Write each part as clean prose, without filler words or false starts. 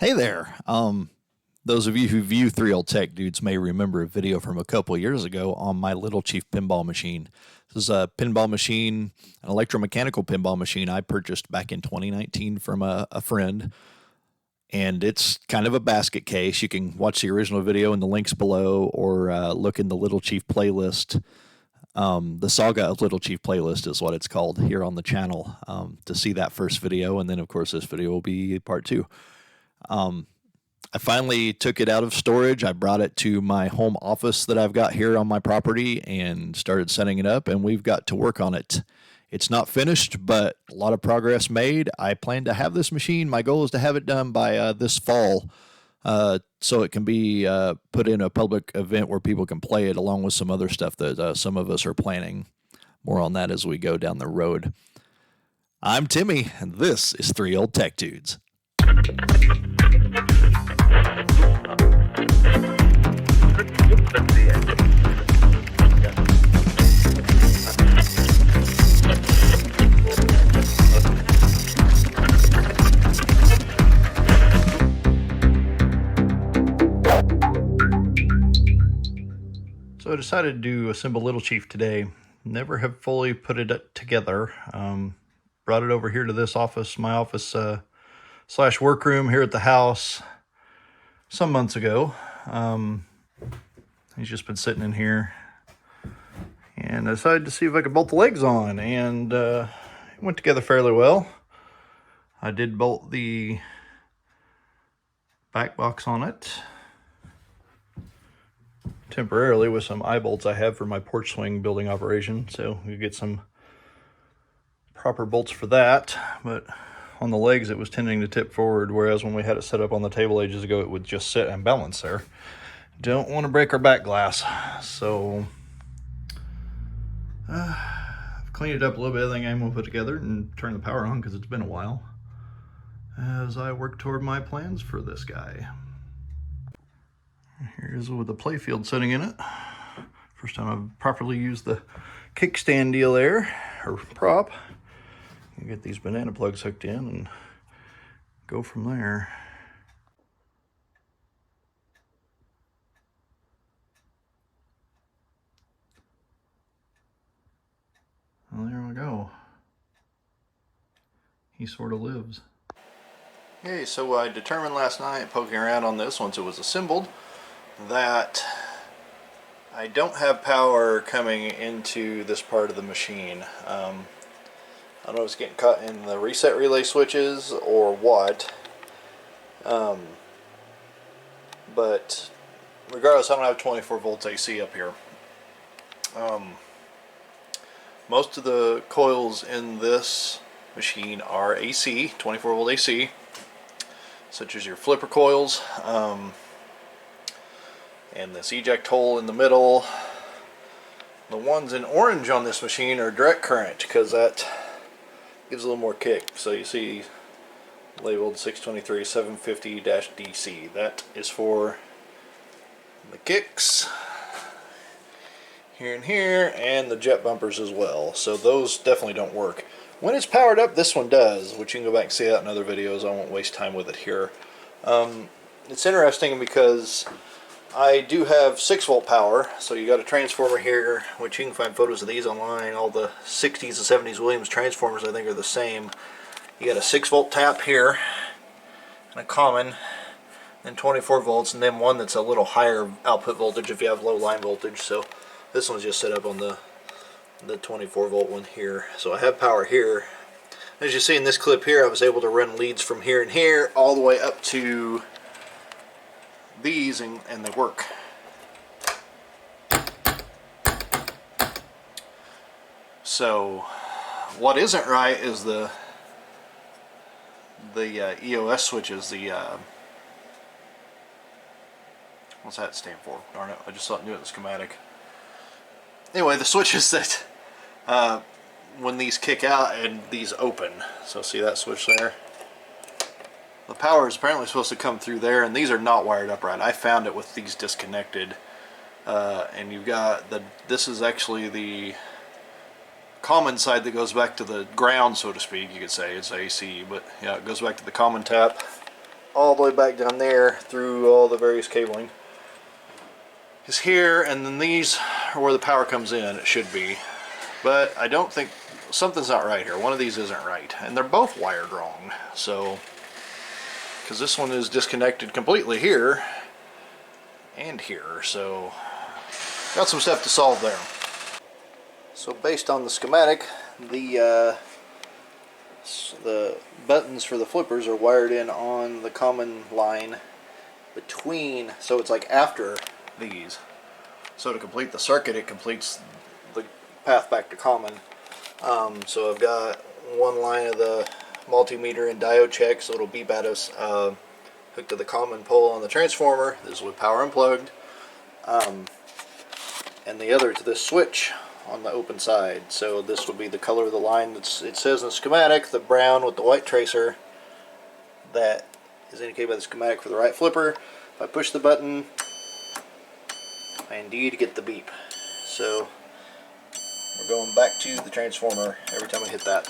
Hey there. Those of you who view 3L Tech Dudes may remember a video from a couple years ago on my Little Chief pinball machine. This is a pinball machine, an electromechanical pinball machine I purchased back in 2019 from a friend. And it's kind of a basket case. You can watch the original video in the links below or look in the Little Chief playlist. The Saga of Little Chief playlist is what it's called here on the channel to see that first video. And then, of course, this video will be part two. I finally took it out of storage. I brought it to my home office that I've got here on my property and started setting it up, and we've got to work on it. It's not finished, but a lot of progress made. I plan to have this machine. My goal is to have it done by this fall so it can be put in a public event where people can play it along with some other stuff that some of us are planning. More on that as we go down the road. I'm Timmy, and this is 3L Tech Dudes. So I decided to assemble Little Chief today. Never have fully put it together. Brought it over here to this office, my office slash workroom here at the house some months ago. He's just been sitting in here, and I decided to see if I could bolt the legs on, and it went together fairly well. I did bolt the back box on it temporarily with some eye bolts I have for my porch swing building operation, so we get some proper bolts for that. But on the legs it was tending to tip forward, whereas when we had it set up on the table ages ago it would just sit and balance there. Don't want to break our back glass, so I've cleaned it up a little bit. I think I'm going to put it together and turn the power on because it's been a while as I work toward my plans for this guy. Here's with the playfield sitting in it. First time I've properly used the kickstand deal there, or prop. You get these banana plugs hooked in and go from there. Well, there we go. He sort of lives. Okay, so I determined last night, poking around on this once it was assembled, that I don't have power coming into this part of the machine. I don't know if it's getting caught in the reset relay switches or what, but regardless, I don't have 24 volts AC up here. Most of the coils in this machine are AC, 24 volt AC, such as your flipper coils, and this eject hole in the middle. The ones in orange on this machine are direct current because that gives a little more kick. So you see labeled 623 750-DC. That is for the kicks here and here, and the jet bumpers as well. So those definitely don't work. When it's powered up, this one does, which you can go back and see that in other videos. I won't waste time with it here. It's interesting because I do have 6 volt power, so you got a transformer here, which you can find photos of these online. All the 60s and 70s Williams transformers I think are the same. You got a 6 volt tap here, and a common, and 24 volts, and then one that's a little higher output voltage if you have low line voltage. So this one's just set up on the 24 volt one here. So I have power here. As you see in this clip here, I was able to run leads from here and here all the way up to these, and they work. So what isn't right is the EOS switches. What's that stand for? Darn it, I just knew it in the schematic. Anyway, the switches that when these kick out and these open. So see that switch there? The power is apparently supposed to come through there, and these are not wired up right. I found it with these disconnected, and you've got this is actually the common side that goes back to the ground, so to speak. You could say it's AC, but yeah, it goes back to the common tap, all the way back down there through all the various cabling is here, and then these are where the power comes in. It should be, but I don't think, something's not right here. One of these isn't right, and they're both wired wrong. So, because this one is disconnected completely here and here, so got some stuff to solve there. So based on the schematic, the buttons for the flippers are wired in on the common line between, so it's like after these. So to complete the circuit, it completes the path back to common. So I've got one line of the multimeter and diode check, so it'll beep at us, hooked to the common pole on the transformer. This is with power unplugged. And the other to this switch on the open side. So this will be the color of the line that's, it says in the schematic, the brown with the white tracer. That is indicated by the schematic for the right flipper. If I push the button, I indeed get the beep. So we're going back to the transformer every time I hit that.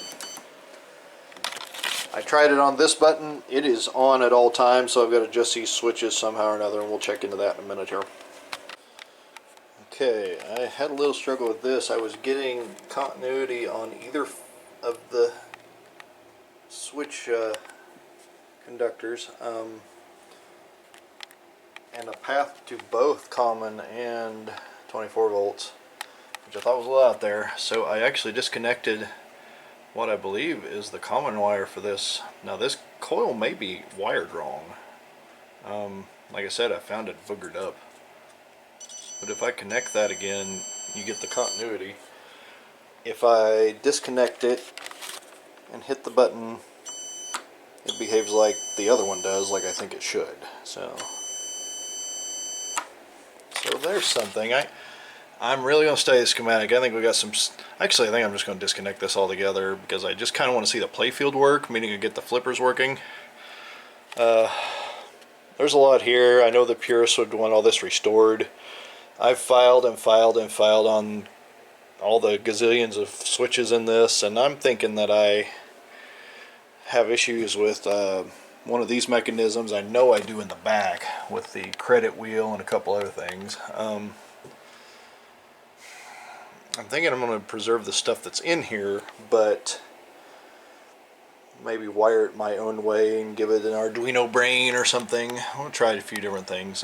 I tried it on this button. It is on at all times, so I've got to adjust these switches somehow or another, and we'll check into that in a minute here. Okay, I had a little struggle with this. I was getting continuity on either of the switch conductors, and a path to both common and 24 volts, which I thought was a lot out there. So I actually disconnected what I believe is the common wire for this. Now this coil may be wired wrong. Like I said, I found it boogered up. But if I connect that again, you get the continuity. If I disconnect it and hit the button, it behaves like the other one does, like I think it should. So there's something. I'm really going to study the schematic. I think we got some... Actually, I think I'm just going to disconnect this altogether because I just kind of want to see the playfield work, meaning to get the flippers working. There's a lot here. I know the purists would want all this restored. I've filed and filed and filed on all the gazillions of switches in this, and I'm thinking that I have issues with one of these mechanisms. I know I do in the back with the credit wheel and a couple other things. I'm thinking I'm going to preserve the stuff that's in here, but maybe wire it my own way and give it an Arduino brain or something. I'm going to try a few different things.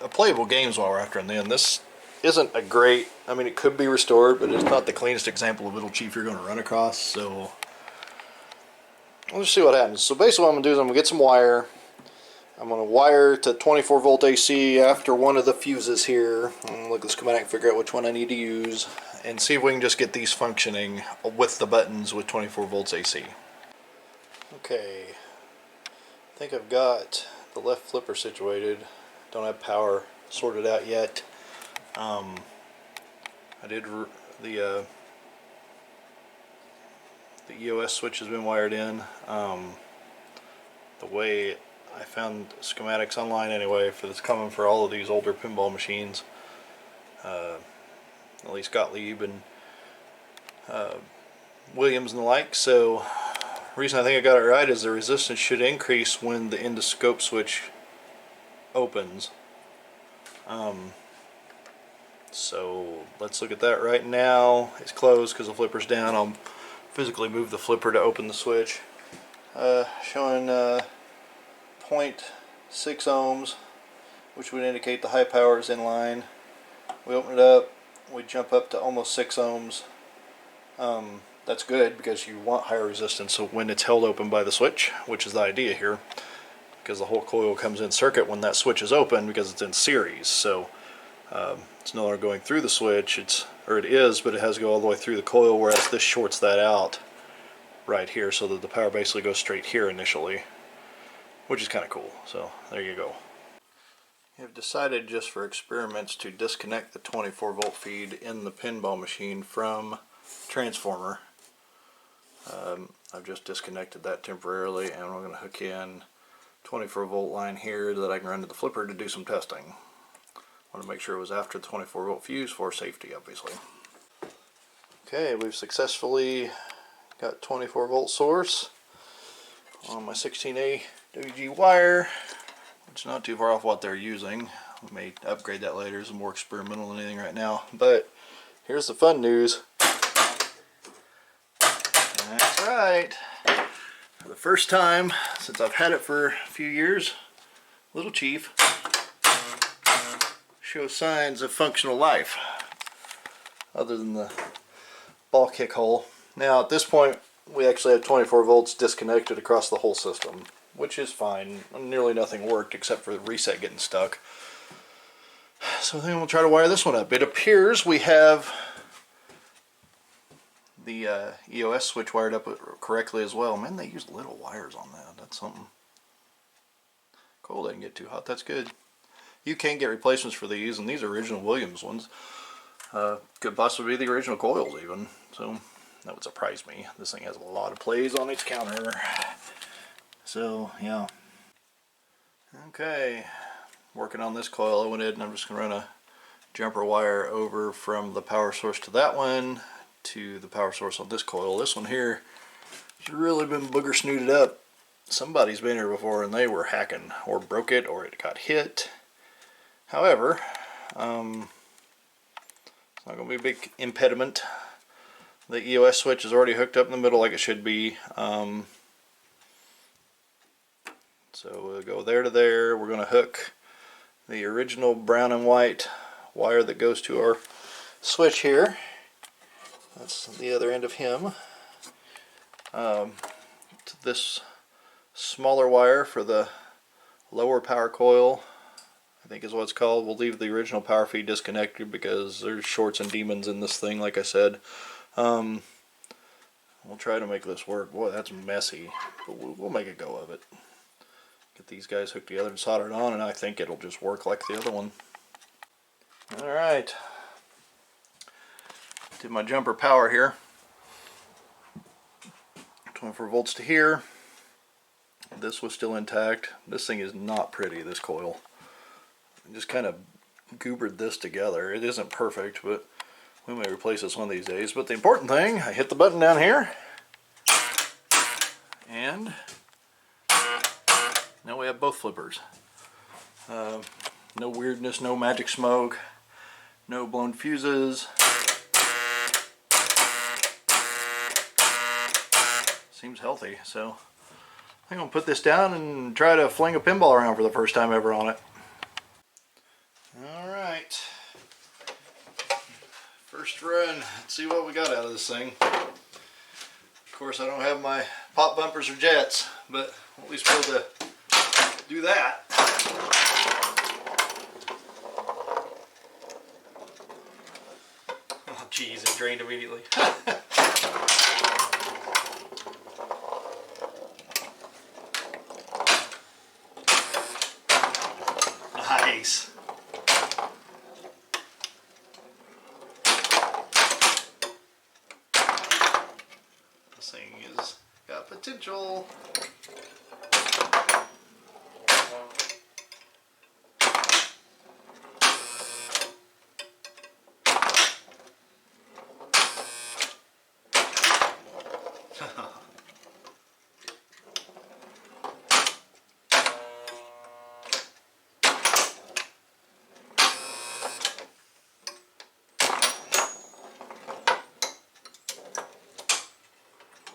Playable games while we're after, and then this isn't a great, I mean, it could be restored, but it's not the cleanest example of little chief you're going to run across. So we'll just see what happens. So basically what I'm going to do is I'm going to get some wire. I'm going to wire to 24 volt AC after one of the fuses here. I'm going to look at the schematic, figure out which one I need to use, and see if we can just get these functioning with the buttons with 24 volts AC. Okay, I think I've got the left flipper situated. Don't have power sorted out yet. I did the EOS switch has been wired in. The way I found schematics online anyway, for this common for all of these older pinball machines, at least Gottlieb and Williams and the like. So reason I think I got it right is the resistance should increase when the endoscope switch opens. So let's look at that right now. It's closed because the flipper's down. I'll physically move the flipper to open the switch. Showing 0.6 ohms, which would indicate the high power is in line. We open it up, we jump up to almost 6 ohms. That's good because you want higher resistance so when it's held open by the switch, which is the idea here, because the whole coil comes in circuit when that switch is open because it's in series. So it's no longer going through the switch, it is, but it has to go all the way through the coil, whereas this shorts that out right here so that the power basically goes straight here initially, which is kind of cool. So there you go. I've decided just for experiments to disconnect the 24 volt feed in the pinball machine from transformer. I've just disconnected that temporarily, and we're going to hook in 24 volt line here that I can run to the flipper to do some testing. I want to make sure it was after the 24 volt fuse for safety, obviously. Okay, we've successfully got 24 volt source. on my 16A WG wire, which is not too far off what they're using. We may upgrade that later. It's more experimental than anything right now. But here's the fun news. That's right. For the first time since I've had it for a few years, Little Chief shows signs of functional life, other than the ball kick hole. Now at this point we actually have 24 volts disconnected across the whole system, which is fine. Nearly nothing worked except for the reset getting stuck. So I think we'll try to wire this one up. It appears we have the EOS switch wired up correctly as well. Man, they use little wires on that. That's something. Coil didn't get too hot. That's good. You can get replacements for these, and these are original Williams ones. Could possibly be the original coils even. So that would surprise me. This thing has a lot of plays on its counter. So yeah. Okay. Working on this coil, I went ahead and I'm just going to run a jumper wire over from the power source to that one to the power source on this coil. This one here has really been booger snooted up. Somebody's been here before and they were hacking, or broke it, or it got hit. However, it's not going to be a big impediment. The EOS switch is already hooked up in the middle like it should be. So we'll go there to there. We're going to hook the original brown and white wire that goes to our switch here. That's the other end of him. To this smaller wire for the lower power coil, I think is what it's called. We'll leave the original power feed disconnected because there's shorts and demons in this thing, like I said. We'll try to make this work. Boy, that's messy, but we'll make a go of it. Get these guys hooked together and soldered on, and I think it'll just work like the other one. Alright. Did my jumper power here. 24 volts to here. This was still intact. This thing is not pretty, this coil. I just kind of goobered this together. It isn't perfect, but we may replace this one of these days. But the important thing, I hit the button down here, and now we have both flippers. No weirdness, no magic smoke, no blown fuses. Seems healthy, so I'm going to put this down and try to fling a pinball around for the first time ever on it. Alright. First run. Let's see what we got out of this thing. Of course, I don't have my pop bumpers or jets, but at least be able to do that. Oh geez, it drained immediately. Nice. This thing has got potential.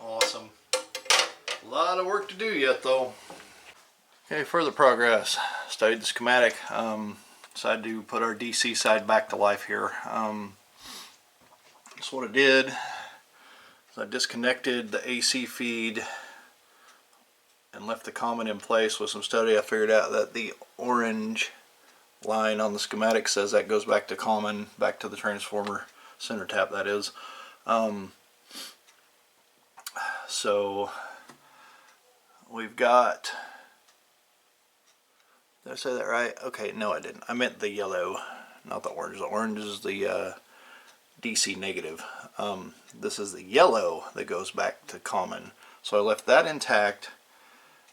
Awesome. A lot of work to do yet though. Okay, further progress. Studied the schematic. Decided to put our DC side back to life here. That's what I did. So I disconnected the AC feed and left the common in place. With some study I figured out that the orange line on the schematic says that goes back to common, back to the transformer center tap, that is. So we've got, did I say that right? Okay, no I didn't. I meant the yellow, not the orange. The orange is the DC negative. This is the yellow that goes back to common. So I left that intact,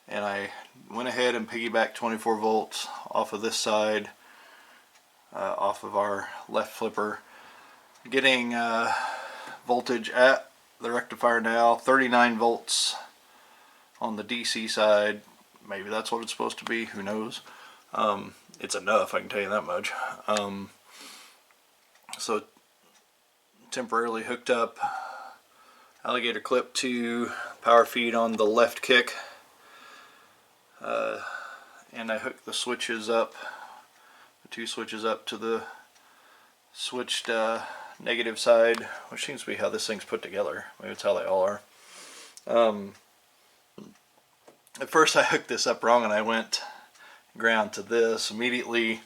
and I went ahead and piggybacked 24 volts off of this side, off of our left flipper, getting voltage at the rectifier now, 39 volts on the DC side. Maybe that's what it's supposed to be, who knows. It's enough, I can tell you that much. So temporarily hooked up alligator clip to power feed on the left kick, and I hooked the switches up, the two switches up to the switched negative side, which seems to be how this thing's put together. Maybe it's how they all are. At first I hooked this up wrong and I went ground to this. Immediately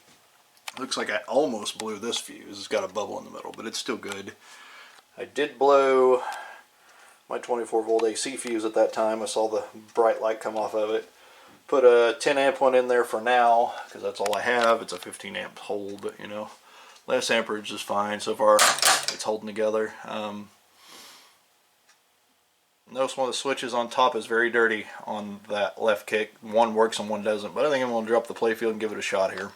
looks like I almost blew this fuse. It's got a bubble in the middle, but it's still good. I did blow my 24 volt AC fuse at that time. I saw the bright light come off of it. Put a 10 amp one in there for now because that's all I have. It's a 15 amp hold, but you know, less amperage is fine. So far it's holding together. Notice one of the switches on top is very dirty on that left kick. One works and one doesn't, but I think I'm going to drop the playfield and give it a shot here.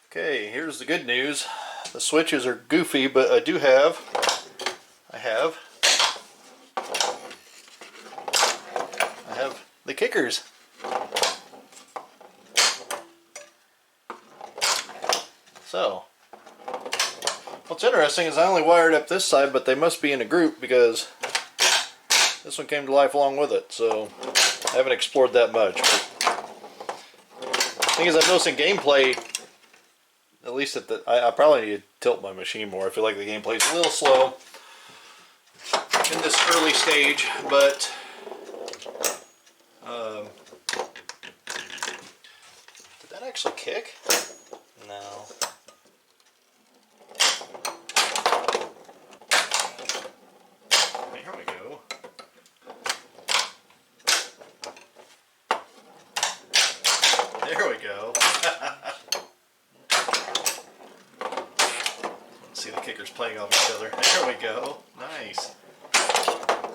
Okay, here's the good news. The switches are goofy, but I have the kickers. So, what's interesting is I only wired up this side, but they must be in a group because this one came to life along with it. So, I haven't explored that much. But the thing is, I'm noticing gameplay, at least at the, I probably need to tilt my machine more. I feel like the gameplay is a little slow in this early stage, but did that actually kick? No. Here we go. There we go. Let's see the kickers playing off each other. There we go. Nice.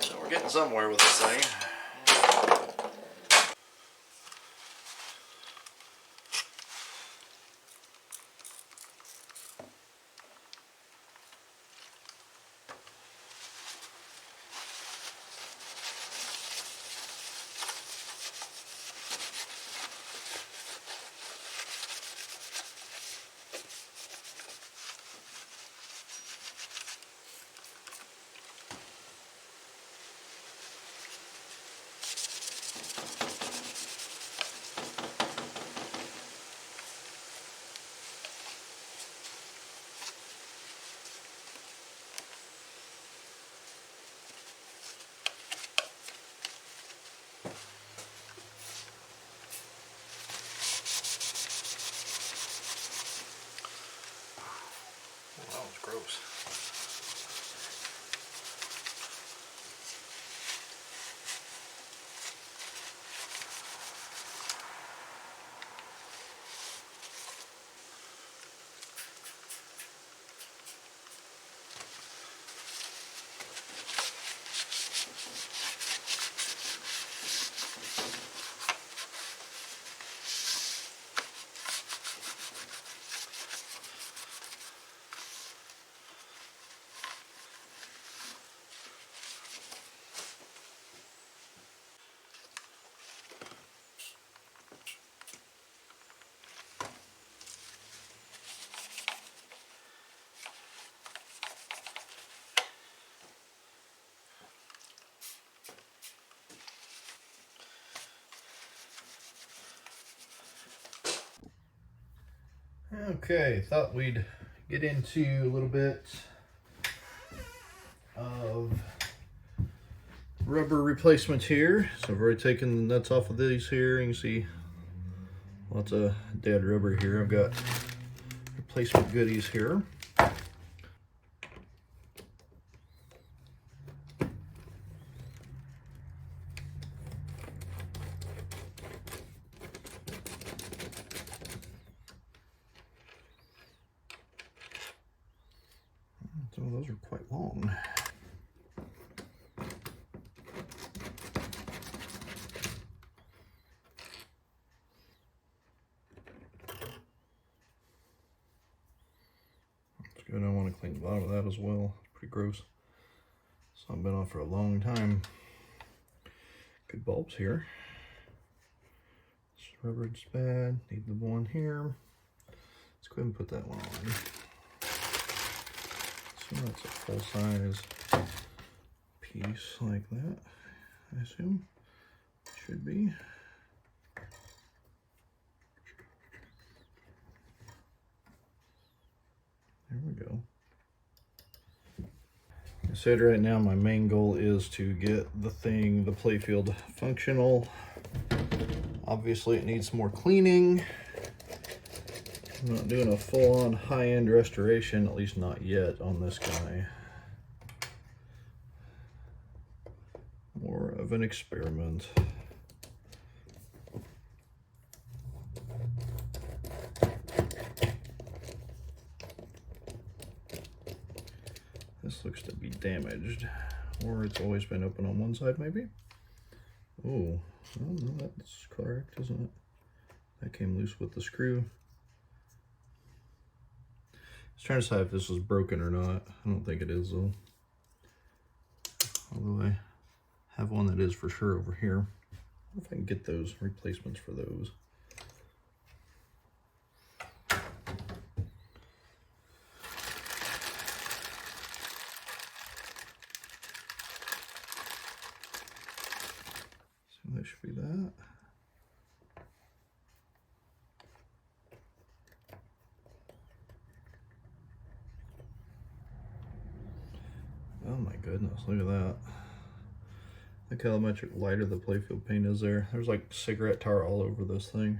So we're getting somewhere with this thing. That was gross. Okay, thought we'd get into a little bit of rubber replacements here. So I've already taken the nuts off of these here. You can see lots of dead rubber here. I've got replacement goodies here. Some of those are quite long. That's good. I want to clean the bottom of that as well. It's pretty gross. So I've been on for a long time. Good bulbs here. This rubber's bad. Need the one here. Let's go ahead and put that one on. So that's a full size piece like that, I assume. Should be. There we go. I said right now my main goal is to get the playfield functional. Obviously it needs more cleaning. I'm not doing a full-on high-end restoration, at least not yet on this guy. More of an experiment. This looks to be damaged, or it's always been open on one side maybe. Oh, no, that's correct, isn't it? That came loose with the screw. I was trying to decide if this was broken or not. I don't think it is though. Although I have one that is for sure over here. I wonder if I can get those replacements for those. So that should be that. Oh my goodness, look at that. Look how much lighter the playfield paint is there. There's like cigarette tar all over this thing.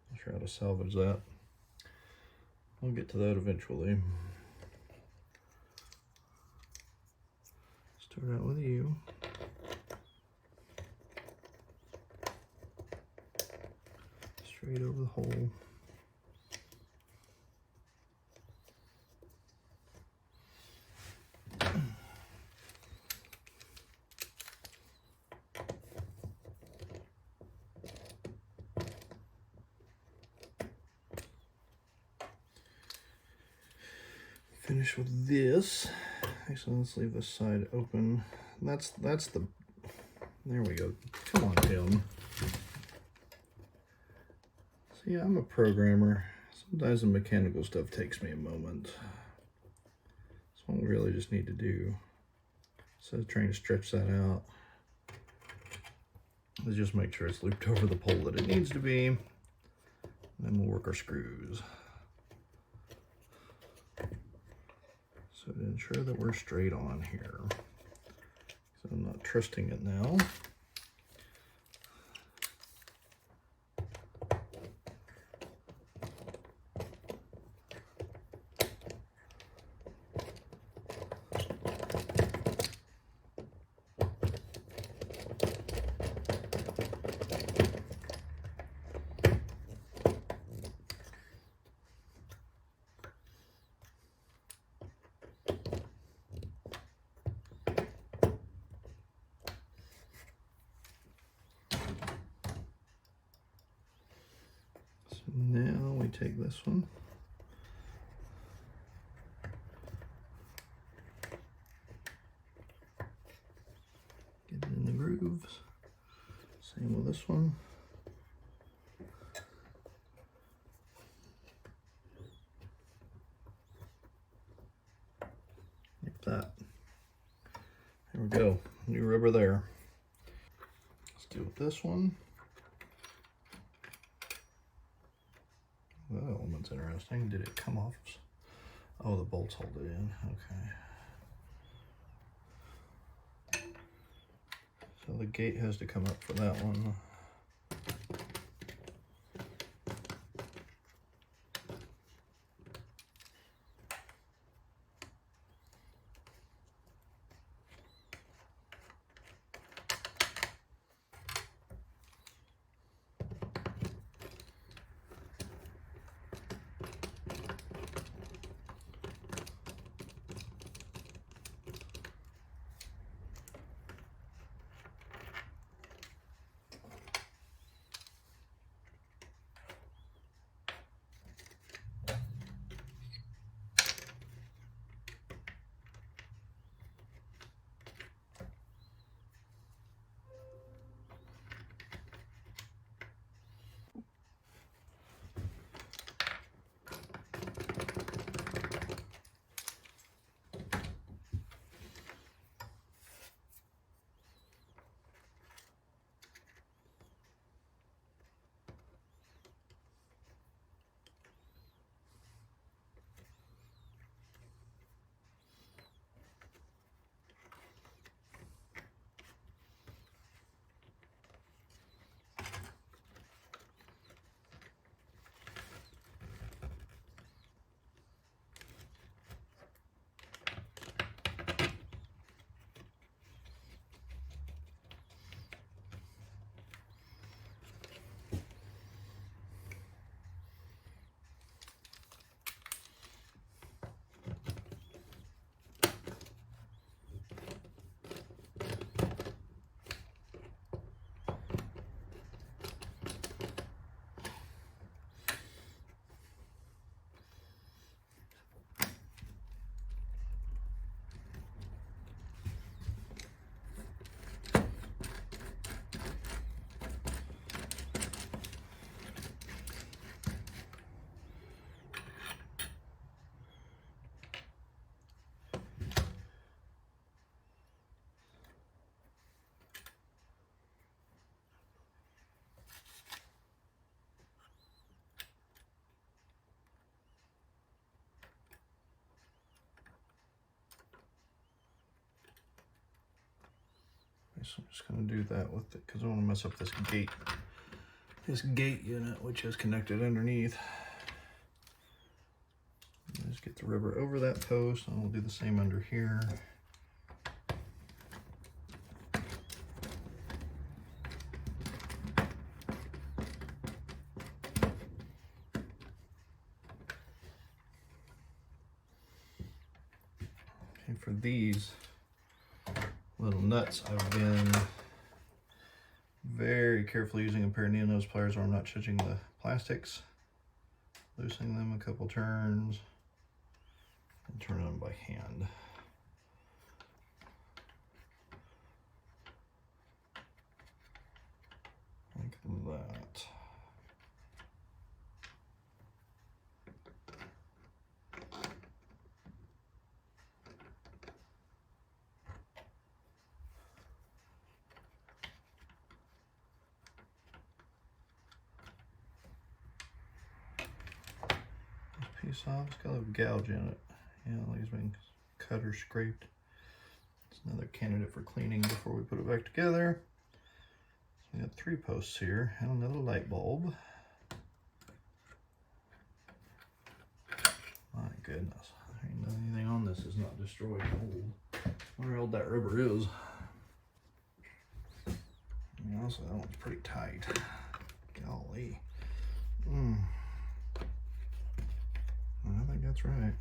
Not sure how to salvage that. I'll get to that eventually. Start out with you. Straight over the hole. Finish with this. Actually, let's leave this side open. That's the. There we go. Come on, Tim. See, I'm a programmer. Sometimes the mechanical stuff takes me a moment. That's what we really just need to do. Instead of trying to stretch that out, let's just make sure it's looped over the pole that it needs to be. And then we'll work our screws. So to ensure that we're straight on here. So I'm not trusting it now. Now we take this one, get it in the grooves. Same with this one. Like that. There we go, new rubber there. Let's do with this one. That element's interesting. Did it come off? Oh, the bolts hold it in. Okay. So the gate has to come up for that one. So I'm just going to do that with it because I don't want to mess up this gate unit, which is connected underneath. Just get the rubber over that post, and we'll do the same under here. Okay, for these little nuts, I've been very carefully using a pair of needle nose pliers where I'm not touching the plastics, loosening them a couple turns, and turning them by hand. Like that. Piece off, it's got a little gouge in it. Yeah, like it's been cut or scraped. It's another candidate for cleaning before we put it back together. So we got 3 posts here and another light bulb. My goodness, there ain't anything on this is not destroyed and old. I wonder how old that rubber is. And also, that one's pretty tight. Golly. I think that's right.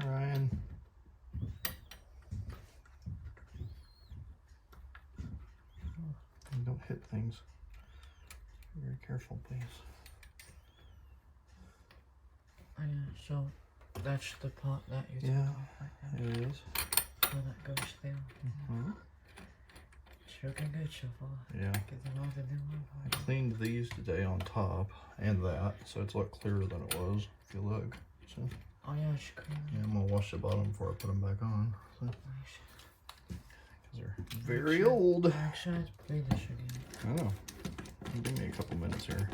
Ryan. Don't hit things. Be very careful, please. Yeah, so that's the part that you took off right now. It is. So that goes there. Sure can go so far. Yeah. Get them all the new one. I cleaned these today on top and that, so it's a lot clearer than it was, if you look. So, Oh yeah, it's clean. yeah, I'm gonna wash the bottom before I put them back on. So, because they're very old. Backside, play this again. Oh, give me a couple minutes here.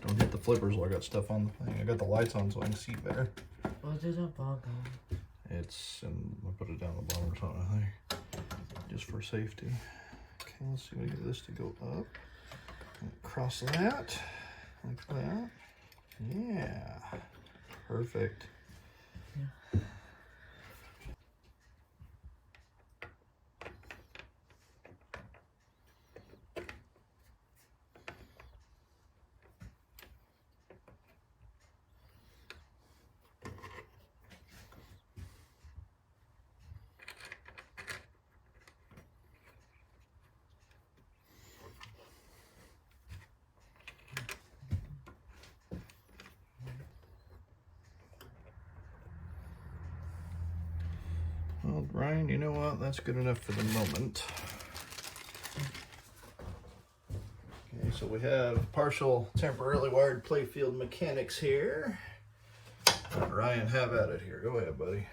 Don't hit the flippers while I got stuff on the thing. I got the lights on so I can see better. What is a bug on? It's, and I'll put it down the bottom or something, I think, just for safety. Okay, let's see if we can get this to go up. Cross that, like that. Yeah, perfect. Yeah. Well, Ryan, you know what? That's good enough for the moment. Okay, so we have partial temporarily wired playfield mechanics here. Ryan, have at it here. Go ahead, buddy.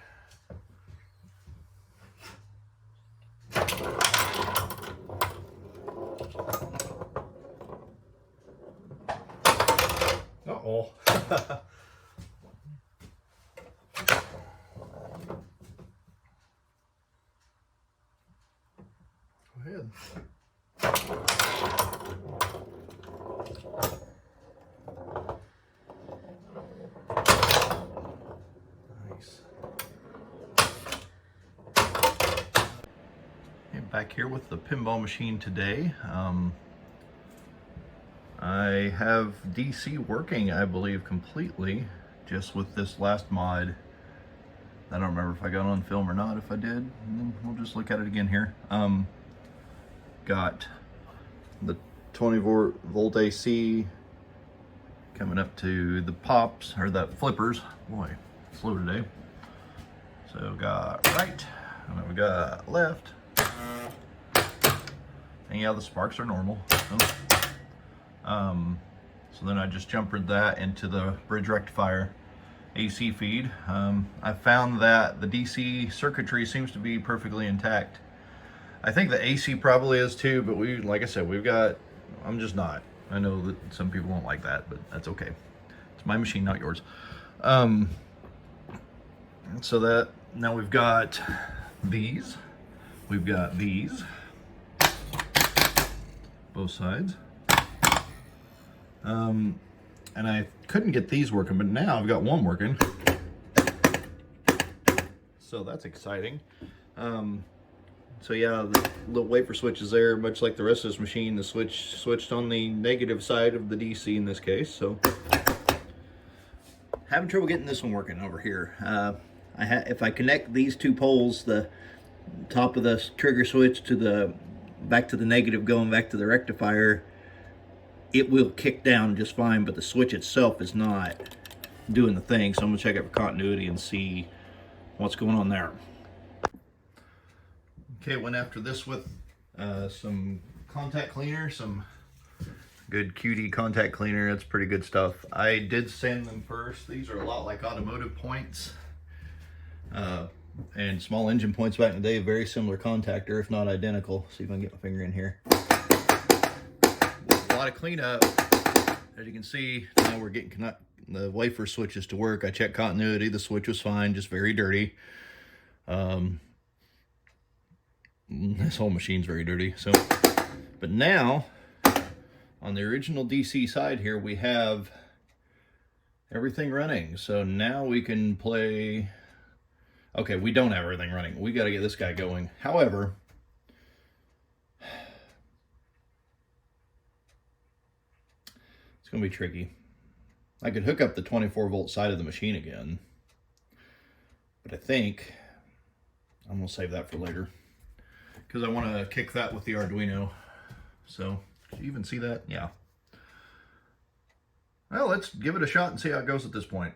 Uh-oh. Go ahead. Nice. Okay, back here with the pinball machine today. I have DC working, I believe, completely, just with this last mod. I don't remember if I got on film or not. If I did, then we'll just look at it again here. Got the 20 volt AC coming up to the pops, or the flippers. Boy, slow today. So So we got right, and then we got left. And yeah, the sparks are normal. So then I just jumpered that into the bridge rectifier AC feed. I found that the DC circuitry seems to be perfectly intact. I think the AC probably is too, but like I said, I'm just not. I know that some people won't like that, but that's okay. It's my machine, not yours. So that, now we've got these. We've got these. Both sides. And I couldn't get these working, but now I've got one working. So that's exciting. So yeah, the little wafer switch is there, much like the rest of this machine. The switch switched on the negative side of the DC in this case. So having trouble getting this one working over here. If I connect these two poles, the top of the trigger switch to back to the negative, going back to the rectifier, it will kick down just fine, but the switch itself is not doing the thing. So I'm gonna check it for continuity and see what's going on there. Okay, went after this with some contact cleaner, some good QD contact cleaner. That's pretty good stuff. I did sand them first. These are a lot like automotive points and small engine points back in the day. Very similar contactor, if not identical. See if I can get my finger in here. A lot of cleanup. As you can see, now we're getting the wafer switches to work. I checked continuity. The switch was fine, just very dirty. This whole machine's very dirty. So, but now on the original DC side here, we have everything running. So now we can play. Okay, we don't have everything running. We got to get this guy going. However, it's going to be tricky. I could hook up the 24-volt side of the machine again, but I think I'm going to save that for later because I want to kick that with the Arduino. So, did you even see that? Yeah. Well, let's give it a shot and see how it goes at this point.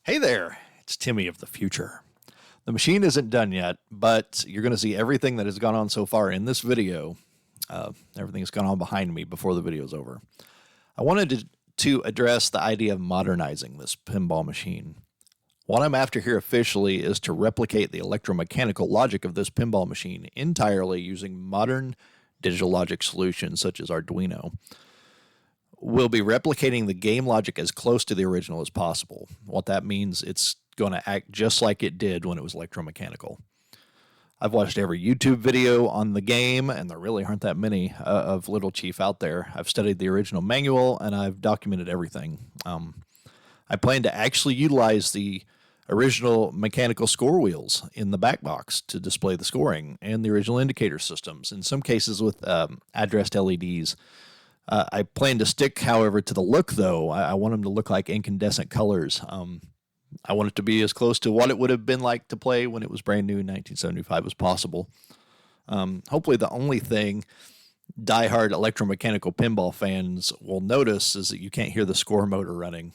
Hey there, it's Timmy of the future. The machine isn't done yet, but you're going to see everything that has gone on so far in this video. Everything that's gone on behind me before the video is over. I wanted to address the idea of modernizing this pinball machine. What I'm after here officially is to replicate the electromechanical logic of this pinball machine entirely using modern digital logic solutions such as Arduino. we'll be replicating the game logic as close to the original as possible. What that means, it's going to act just like it did when it was electromechanical. I've watched every YouTube video on the game, and there really aren't that many of Little Chief out there. I've studied the original manual, and I've documented everything. I plan to actually utilize the original mechanical score wheels in the back box to display the scoring, and the original indicator systems, in some cases with addressed LEDs. I plan to stick, however, to the look, though. I want them to look like incandescent colors. I want it to be as close to what it would have been like to play when it was brand new in 1975 as possible. Hopefully the only thing diehard electromechanical pinball fans will notice is that you can't hear the score motor running.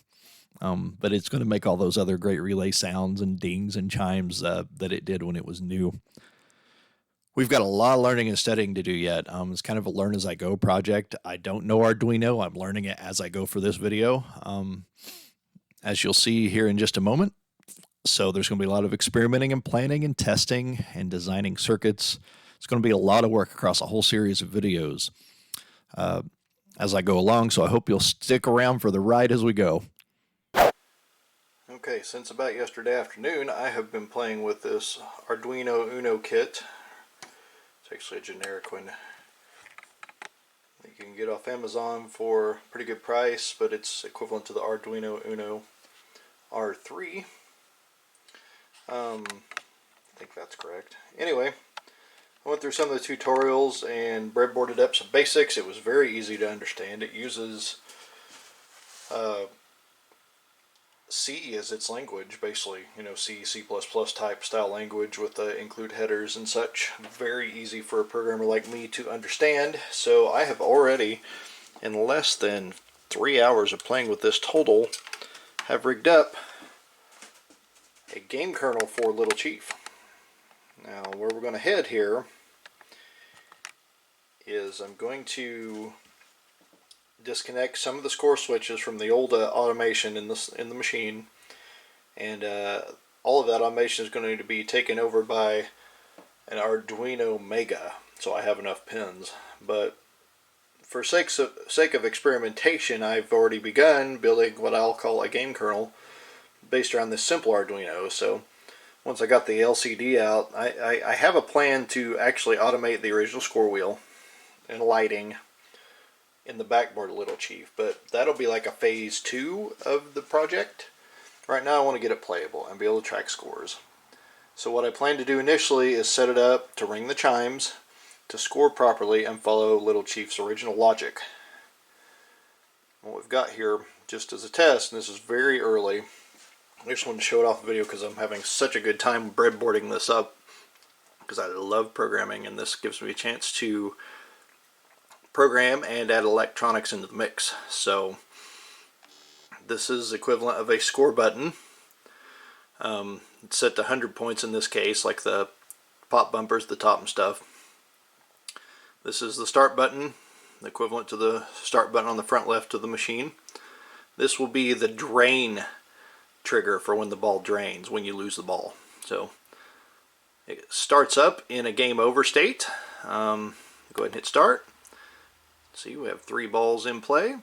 But it's going to make all those other great relay sounds and dings and chimes that it did when it was new. We've got a lot of learning and studying to do yet. It's kind of a learn-as-I-go project. I don't know Arduino. I'm learning it as I go for this video. As you'll see here in just a moment. So there's going to be a lot of experimenting and planning and testing and designing circuits. It's going to be a lot of work across a whole series of videos as I go along, so I hope you'll stick around for the ride as we go. Okay, since about yesterday afternoon, I have been playing with this Arduino Uno kit. It's actually a generic one that you can get off Amazon for a pretty good price, but it's equivalent to the Arduino Uno R3. I think that's correct. Anyway, I went through some of the tutorials and breadboarded up some basics. It was very easy to understand. It uses C as its language, basically, you know, C, C++ type style language with include headers and such. Very easy for a programmer like me to understand. So I have already, in less than 3 hours of playing with this total, have rigged up a game kernel for Little Chief. Now, where we're going to head here is I'm going to disconnect some of the score switches from the old automation in the machine, and all of that automation is going to be taken over by an Arduino Mega, so I have enough pins. But for sake of experimentation, I've already begun building what I'll call a game kernel based around this simple Arduino. So once I got the LCD out, I have a plan to actually automate the original score wheel and lighting in the backboard of Little Chief, but that'll be like a phase 2 of the project. Right now I want to get it playable and be able to track scores. So what I plan to do initially is set it up to ring the chimes, to score properly, and follow Little Chief's original logic. What we've got here, just as a test, and this is very early, I just wanted to show it off the video because I'm having such a good time breadboarding this up, because I love programming, and this gives me a chance to program and add electronics into the mix. So this is equivalent of a score button. It's set to 100 points in this case, like the pop bumpers, the top and stuff. This is the start button, equivalent to the start button on the front left of the machine. This will be the drain trigger for when the ball drains, when you lose the ball. So it starts up in a game over state. Go ahead and hit start. See, we have 3 balls in play.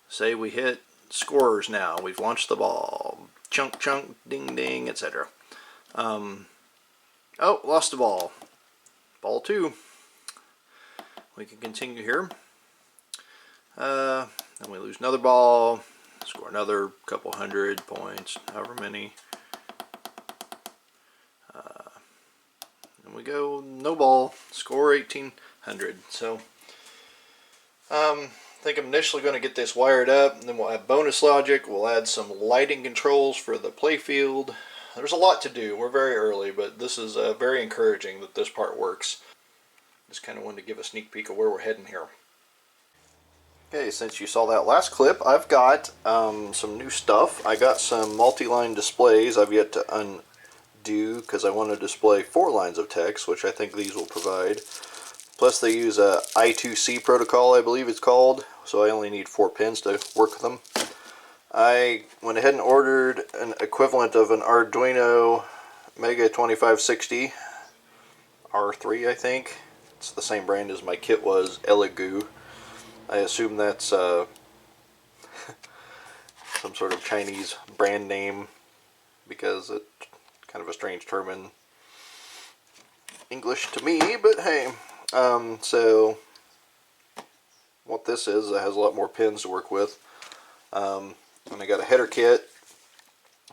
Say we hit scorers now. We've launched the ball. Chunk, chunk, ding, ding, etc. Oh, lost the ball. Ball 2. We can continue here. Then we lose another ball. Score another couple hundred points, however many. And we go no ball. Score 1800. So I think I'm initially going to get this wired up, and then we'll add bonus logic. We'll add some lighting controls for the playfield. There's a lot to do. We're very early, but this is very encouraging that this part works. Just kind of wanted to give a sneak peek of where we're heading here. Okay, since you saw that last clip, I've got some new stuff. I got some multi-line displays I've yet to undo because I want to display 4 lines of text, which I think these will provide. Plus they use a I2C protocol, I believe it's called, so I only need 4 pins to work with them. I went ahead and ordered an equivalent of an Arduino Mega 2560 R3, I think. It's the same brand as my kit was, Elegoo. I assume that's some sort of Chinese brand name because it's kind of a strange term in English to me, but hey. So what this is, it has a lot more pins to work with. And I got a header kit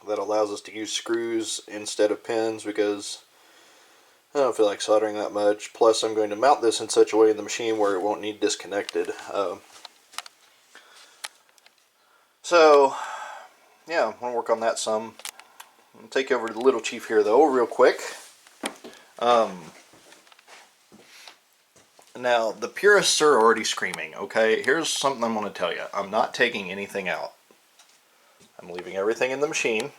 that allows us to use screws instead of pins because I don't feel like soldering that much. Plus, I'm going to mount this in such a way in the machine where it won't need disconnected. So, yeah, I'm going to work on that some. I'll take you over to the little chief here, though, real quick. Now, the purists are already screaming, okay? Here's something I'm going to tell you. I'm not taking anything out. I'm leaving everything in the machine.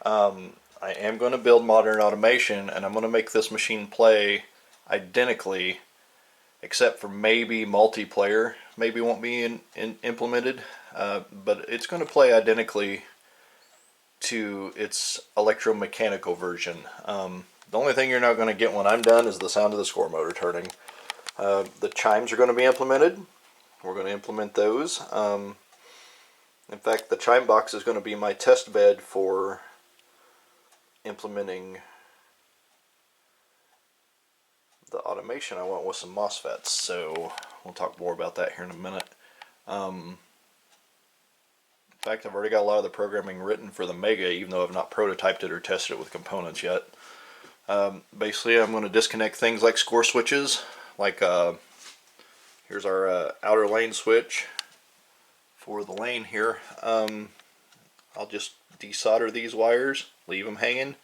I am going to build modern automation, and I'm going to make this machine play identically, except for maybe multiplayer. Maybe won't be implemented, but it's going to play identically to its electromechanical version. The only thing you're not going to get when I'm done is the sound of the score motor turning. The chimes are going to be implemented. We're going to implement those. In fact, the chime box is going to be my test bed for implementing the automation I want with some MOSFETs. So we'll talk more about that here in a minute. In fact, I've already got a lot of the programming written for the Mega, even though I've not prototyped it or tested it with components yet. Basically, I'm going to disconnect things like score switches. Like, here's our outer lane switch for the lane here. I'll just desolder these wires, leave them hanging.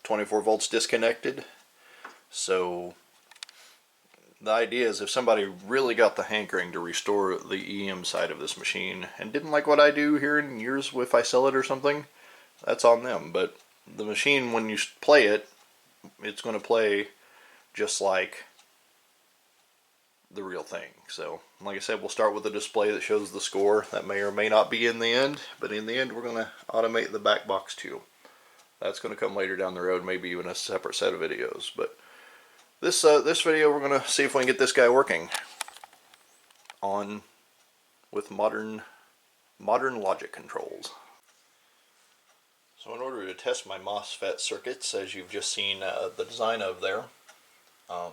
24 volts disconnected. So the idea is if somebody really got the hankering to restore the EM side of this machine and didn't like what I do here in years if I sell it or something, that's on them. But the machine, when you play it, it's going to play just like the real thing. So like I said, we'll start with a display that shows the score. That may or may not be in the end, but in the end we're going to automate the back box too. That's going to come later down the road, maybe even a separate set of videos. But this video we're going to see if we can get this guy working on with modern logic controls. So in order to test my MOSFET circuits, as you've just seen the design of there, I'm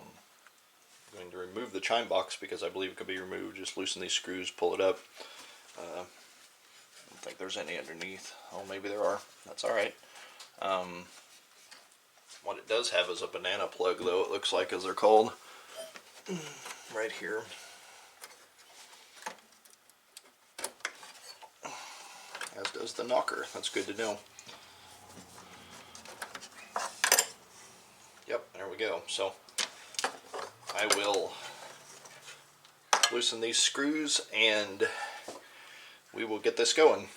going to remove the chime box because I believe it could be removed. Just loosen these screws, pull it up. I don't think there's any underneath. Oh, maybe there are. That's alright. What it does have is a banana plug, though, it looks like, as they're called, right here. As does the knocker. That's good to know. Yep, there we go. So I will loosen these screws and we will get this going,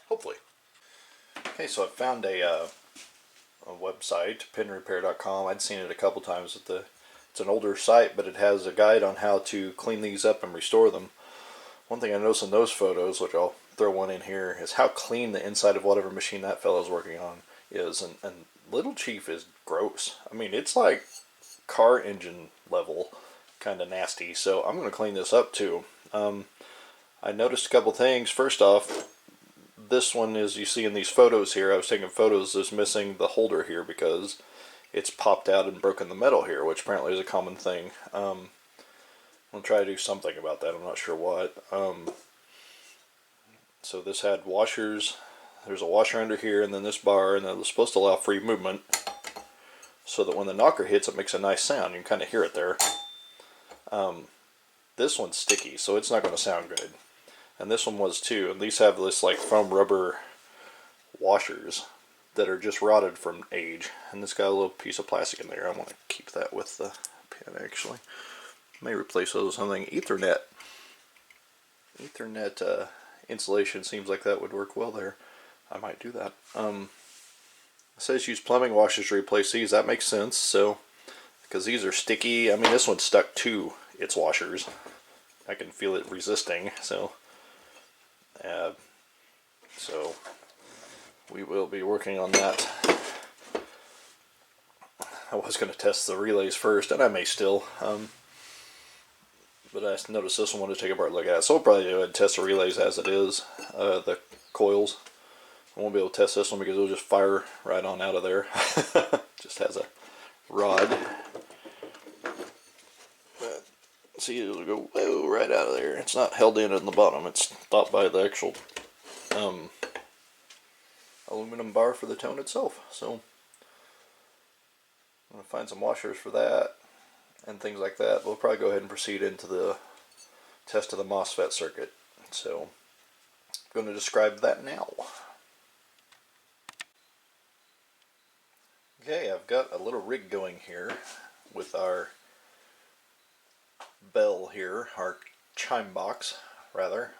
hopefully. Okay, so I found a website, pinrepair.com. I'd seen it a couple times. It's an older site, but it has a guide on how to clean these up and restore them. One thing I noticed in those photos, which I'll throw one in here, is how clean the inside of whatever machine that fellow's working on is. And Little Chief is gross. I mean, it's like car engine level kind of nasty. So I'm going to clean this up too. I noticed a couple things. First off, this one, as you see in these photos here, I was taking photos, is missing the holder here because it's popped out and broken the metal here, which apparently is a common thing. I'll try to do something about that. I'm not sure what. So this had washers. There's a washer under here, and then this bar, and then it's supposed to allow free movement so that when the knocker hits, it makes a nice sound. You can kind of hear it there. This one's sticky, so it's not going to sound good. And this one was too. And these have this like foam rubber washers that are just rotted from age. And this got a little piece of plastic in there. I want to keep that with the pin actually. May replace those with something. Ethernet insulation seems like that would work well there. I might do that. It says use plumbing washers to replace these. That makes sense. So, because these are sticky. I mean, this one's stuck to its washers. I can feel it resisting. So we will be working on that. I was going to test the relays first, and I may still. but I noticed this one wanted to take a better look at it. So we'll probably go ahead and test the relays as it is, the coils. I won't be able to test this one because it'll just fire right on out of there. Just has a rod. But see, it'll go whoa, right out of there. It's not held in the bottom. It's stopped by the actual aluminum bar for the tone itself. So I'm going to find some washers for that and things like that. We'll probably go ahead and proceed into the test of the MOSFET circuit. So I'm going to describe that now. Okay, I've got a little rig going here with our bell here, our chime box rather.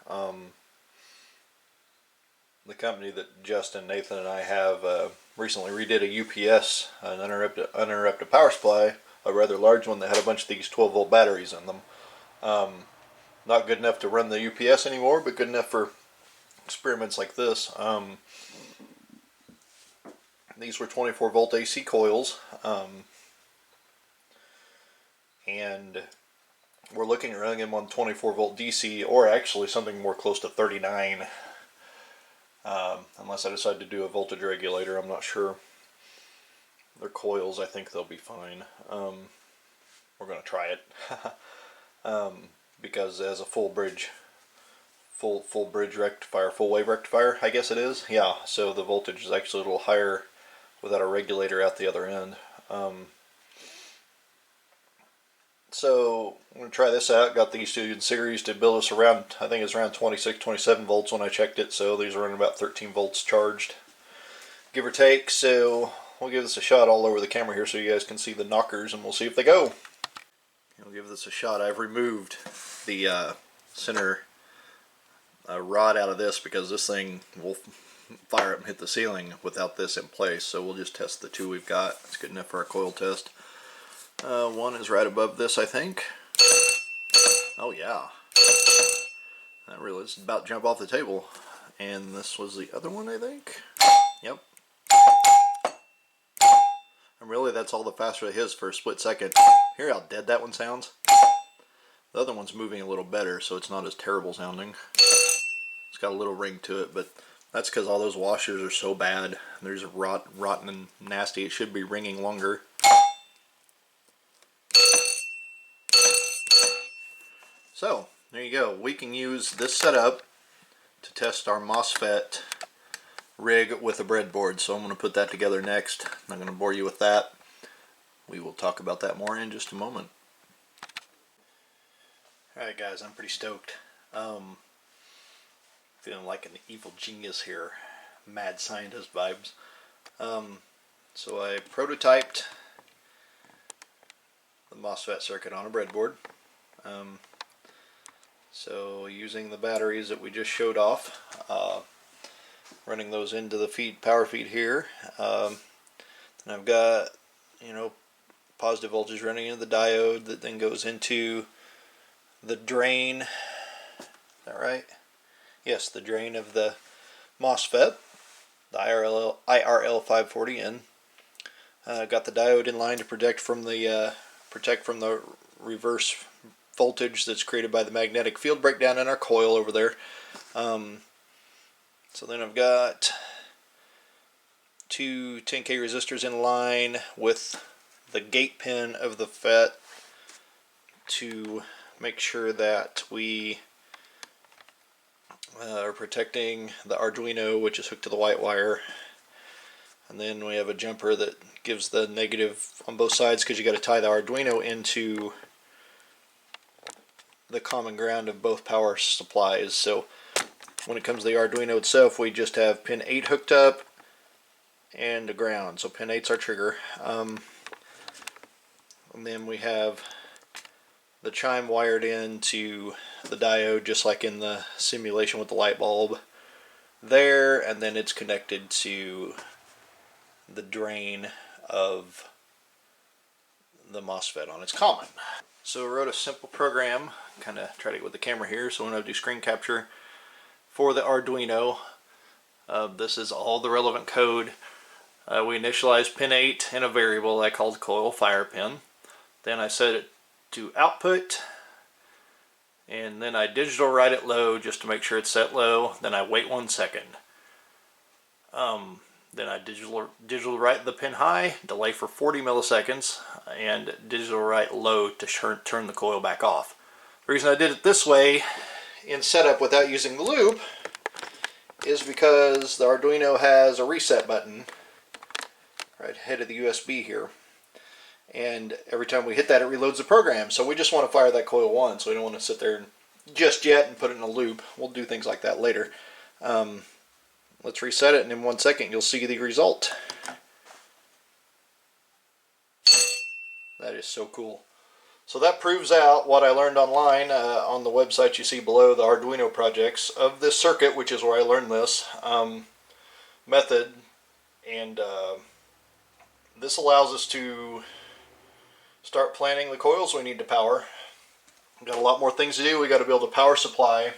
The company that Justin, Nathan, and I have recently redid a UPS, an uninterrupted power supply, a rather large one that had a bunch of these 12-volt batteries in them. Not good enough to run the UPS anymore, but good enough for experiments like this. These were 24-volt AC coils, and we're looking at running them on 24-volt DC, or actually something more close to 39. Unless I decide to do a voltage regulator, I'm not sure. They're coils, I think they'll be fine. We're going to try it. Because as a full bridge rectifier, full wave rectifier, I guess it is. Yeah, so the voltage is actually a little higher without a regulator out the other end. So I'm going to try this out. Got these two in series to build us around, I think it's around 26, 27 volts when I checked it. So these are running about 13 volts charged, give or take. So we'll give this a shot all over the camera here so you guys can see the knockers, and we'll see if they go. We'll give this a shot. I've removed the center rod out of this because this thing will fire up and hit the ceiling without this in place. So we'll just test the two we've got. It's good enough for our coil test. One is right above this, I think. Oh yeah, that really is about to jump off the table. And this was the other one, I think. Yep. And really, that's all the faster it is for a split second. Hear how dead that one sounds? The other one's moving a little better, so it's not as terrible sounding. It's got a little ring to it, but that's because all those washers are so bad. There's rotten and nasty. It should be ringing longer. So, there you go. We can use this setup to test our MOSFET rig with a breadboard. So I'm going to put that together next. I'm not going to bore you with that. We will talk about that more in just a moment. Alright guys, I'm pretty stoked. Feeling like an evil genius here. Mad scientist vibes. So I prototyped the MOSFET circuit on a breadboard. So using the batteries that we just showed off, running those into the power feed here. And I've got, positive voltage running into the diode that then goes into the drain. Is that right? Yes, the drain of the MOSFET, the IRL 540N. Got the diode in line to protect from the reverse voltage that's created by the magnetic field breakdown in our coil over there. So then I've got two 10K resistors in line with the gate pin of the FET to make sure that we are protecting the Arduino, which is hooked to the white wire. And then we have a jumper that gives the negative on both sides because you got to tie the Arduino into the common ground of both power supplies. So when it comes to the Arduino itself, we just have pin 8 hooked up and a ground. So pin 8's our trigger. And then we have the chime wired into the diode, just like in the simulation with the light bulb there, and then it's connected to the drain of the MOSFET on its common. So I wrote a simple program, kind of tried it with the camera here, so when I do screen capture for the Arduino, this is all the relevant code. We initialized pin 8 in a variable I called coil fire pin. Then I set it to output, And then I digital write it low just to make sure it's set low. Then I wait 1 second. Then I digital write the pin high, delay for 40 milliseconds, and digital write low to turn the coil back off. The reason I did it this way in setup without using the loop is because the Arduino has a reset button right head of the USB here. And every time we hit that, it reloads the program. So we just want to fire that coil once. So we don't want to sit there just yet and put it in a loop. We'll do things like that later. Let's reset it, and in 1 second you'll see the result. That is so cool. So that proves out what I learned online on the website you see below, the Arduino projects of this circuit, which is where I learned this method. And this allows us to start planning the coils we need to power. We've got a lot more things to do. We've got to build a power supply,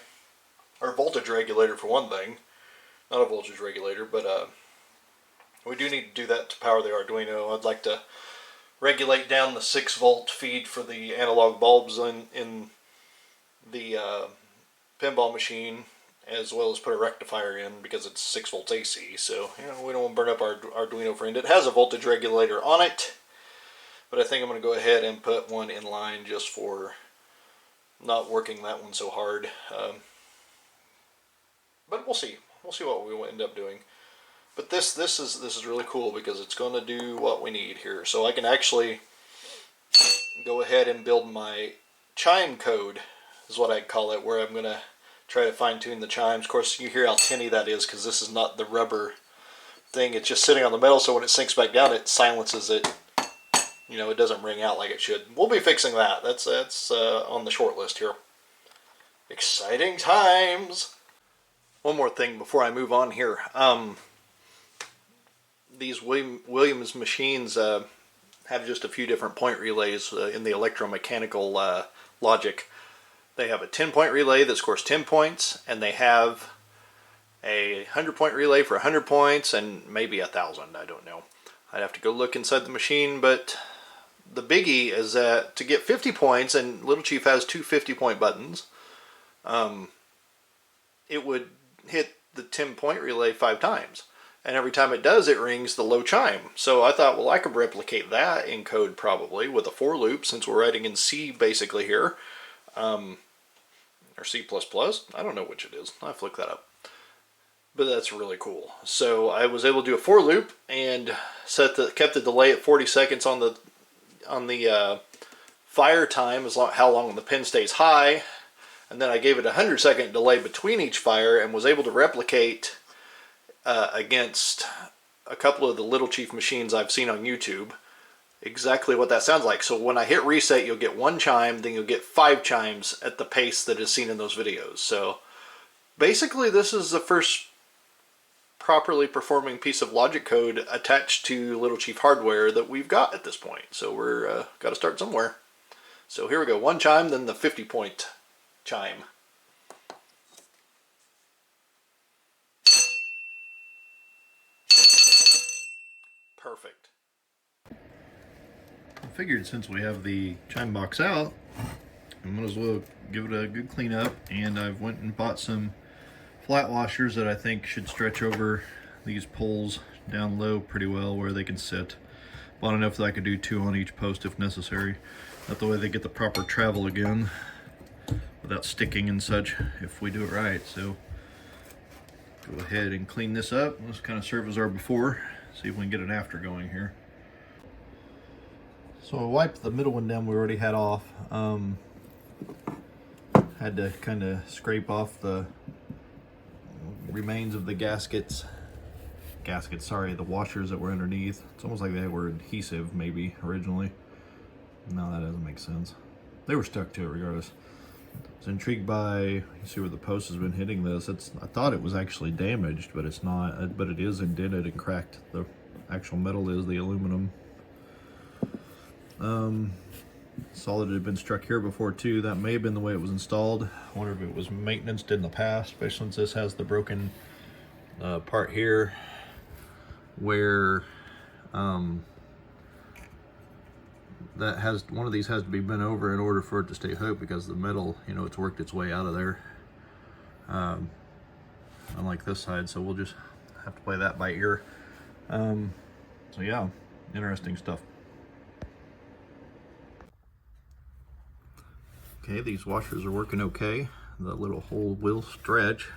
or voltage regulator for one thing. Not a voltage regulator, but we do need to do that to power the Arduino. I'd like to regulate down the 6-volt feed for the analog bulbs in the pinball machine, as well as put a rectifier in because it's 6 volts AC. So we don't want to burn up our Arduino friend. It has a voltage regulator on it, but I think I'm going to go ahead and put one in line just for not working that one so hard. But we'll see. We'll see what we will end up doing. But this is really cool because it's going to do what we need here. So I can actually go ahead and build my chime code, is what I call it, where I'm going to try to fine-tune the chimes. Of course, you hear how tinny that is because this is not the rubber thing. It's just sitting on the metal, so when it sinks back down, it silences it. It doesn't ring out like it should. We'll be fixing that. That's on the short list here. Exciting times! One more thing before I move on here. These Williams machines have just a few different point relays in the electromechanical logic. They have a 10-point relay that scores 10 points, and they have a 100-point relay for 100 points, and maybe 1,000, I don't know. I'd have to go look inside the machine, but the biggie is that to get 50 points, and Little Chief has two 50-point buttons, it would hit the 10-point relay 5 times. And every time it does, it rings the low chime. So I thought, well, I could replicate that in code probably with a for loop, since we're writing in C basically here. Or C++. I don't know which it is. I'll flick that up. But that's really cool. So I was able to do a for loop and kept the delay at 40 seconds on the fire time, as long how long the pin stays high. And then I gave it a 100-second delay between each fire and was able to replicate against a couple of the Little Chief machines I've seen on YouTube exactly what that sounds like. So when I hit reset, you'll get 1 chime, then you'll get 5 chimes at the pace that is seen in those videos. So basically this is the first properly performing piece of logic code attached to Little Chief hardware that we've got at this point. So we're got to start somewhere. So here we go, 1 chime, then the 50-point chime. Perfect. I figured since we have the chime box out, I might as well give it a good clean up, and I've went and bought some flat washers that I think should stretch over these poles down low pretty well where they can sit. Bought enough that I could do 2 on each post if necessary. That the way they get the proper travel again without sticking and such if we do it right. So go ahead and clean this up. Let's kind of serve as our before. See if we can get an after going here. So I wiped the middle one down we already had off. Had to kind of scrape off the remains of the the washers that were underneath. It's almost like they were adhesive maybe originally. No, that doesn't make sense. They were stuck to it regardless. I was intrigued by, you see where the post has been hitting this. I thought it was actually damaged, but it's not. But it is indented and cracked. The actual metal is the aluminum. Saw that it had been struck here before too. That may have been the way it was installed. I wonder if it was maintenance in the past, especially since this has the broken part here that has, one of these has to be bent over in order for it to stay hooked, because the metal, you know, it's worked its way out of there. Unlike this side, so we'll just have to play that by ear. So yeah, interesting stuff. Okay, these washers are working okay. The little hole will stretch.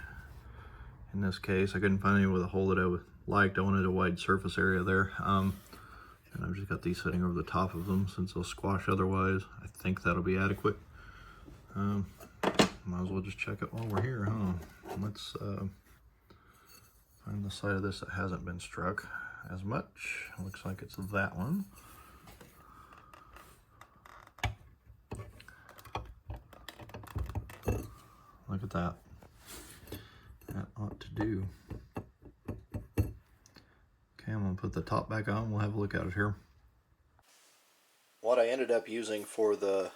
In this case, I couldn't find any with a hole that I liked. I wanted a wide surface area there. And I've just got these sitting over the top of them since they'll squash otherwise. I think that'll be adequate. Might as well just check it while we're here, huh? Let's find the side of this that hasn't been struck as much. Looks like it's that one. Look at that. That ought to do. Okay, I'm gonna put the top back on. We'll have a look at it here. What I ended up using for the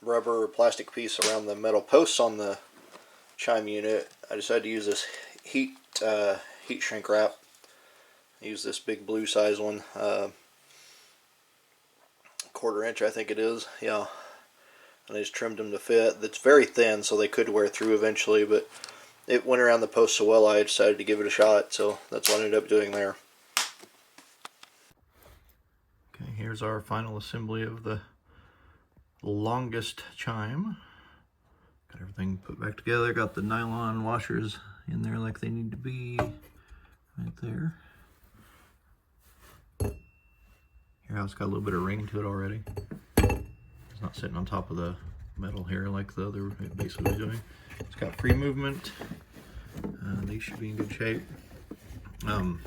rubber or plastic piece around the metal posts on the chime unit, I decided to use this heat shrink wrap. I use this big blue size one, 1/4 inch I think it is, yeah. And I just trimmed them to fit. It's very thin, so they could wear through eventually, but it went around the post so well I decided to give it a shot, so that's what I ended up doing there. Okay, here's our final assembly of the longest chime. Got everything put back together, got the nylon washers in there like they need to be, right there. Here, it's got a little bit of ring to it already. It's not sitting on top of the metal here like the other basically doing. It's got free movement. These should be in good shape. One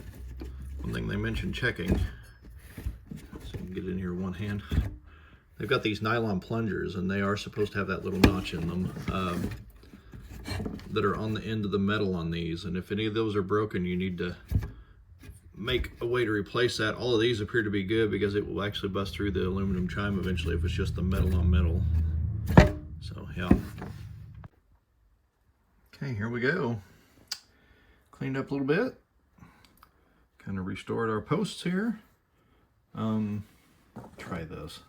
thing they mentioned checking, so you can get it in here with one hand. They've got these nylon plungers, and they are supposed to have that little notch in them that are on the end of the metal on these. And if any of those are broken, you need to make a way to replace that. All of these appear to be good because it will actually bust through the aluminum chime eventually if it's just the metal on metal. So yeah. Okay, here we go. Cleaned up a little bit. Kind of restored our posts here. Try this.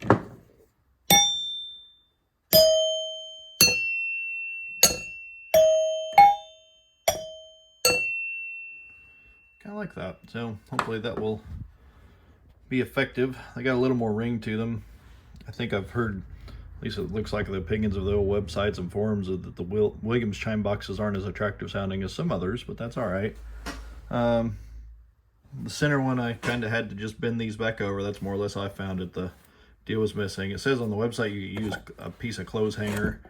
Kind of like that. So hopefully that will be effective. They got a little more ring to them. I think I've heard, at least it looks like the opinions of the old websites and forums, that the Williams chime boxes aren't as attractive sounding as some others, but that's all right. The center one, I kind of had to just bend these back over. That's more or less how I found it. The deal was missing. It says on the website you use a piece of clothes hanger.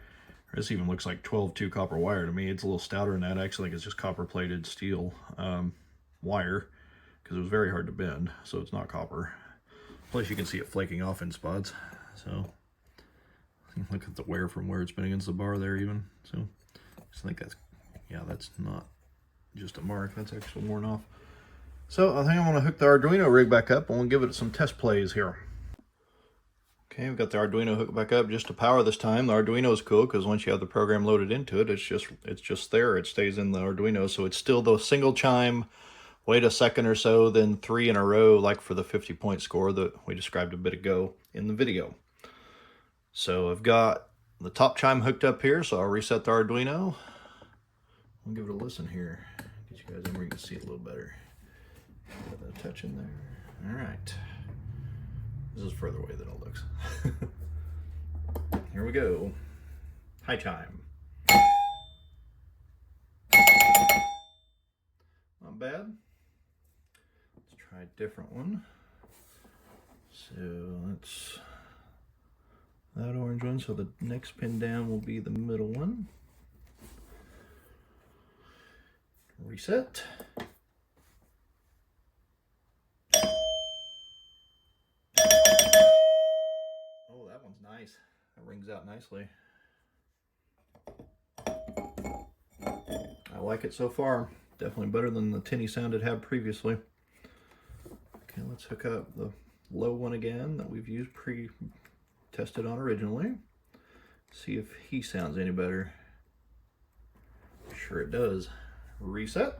This even looks like 12-2 copper wire to me. It's a little stouter than that. I actually think it's just copper plated steel wire, because it was very hard to bend, so it's not copper. Plus you can see it flaking off in spots. So look at the wear from where it's been against the bar there even. So I think that's, yeah, that's not just a mark, that's actually worn off. So I think I'm going to hook the Arduino rig back up and we'll give it some test plays here. Okay, we've got the Arduino hooked back up just to power this time. The Arduino is cool because once you have the program loaded into it, it's just there. It stays in the Arduino, so it's still the single chime. Wait a second or so, then 3 in a row, like for the 50-point score that we described a bit ago in the video. So I've got the top chime hooked up here, so I'll reset the Arduino. I'll give it a listen here. Get you guys in where you can see it a little better. Got that touch in there. All right. This is further away than it looks. Here we go. Hi chime. Not bad. Let's try a different one. So that's that orange one. So the next pin down will be the middle one. Reset. Oh, that one's nice. That rings out nicely. I like it so far. Definitely better than the tinny sound it had previously. Okay, let's hook up the low one again that we've used pre-tested on originally. See if he sounds any better. Sure it does. Reset.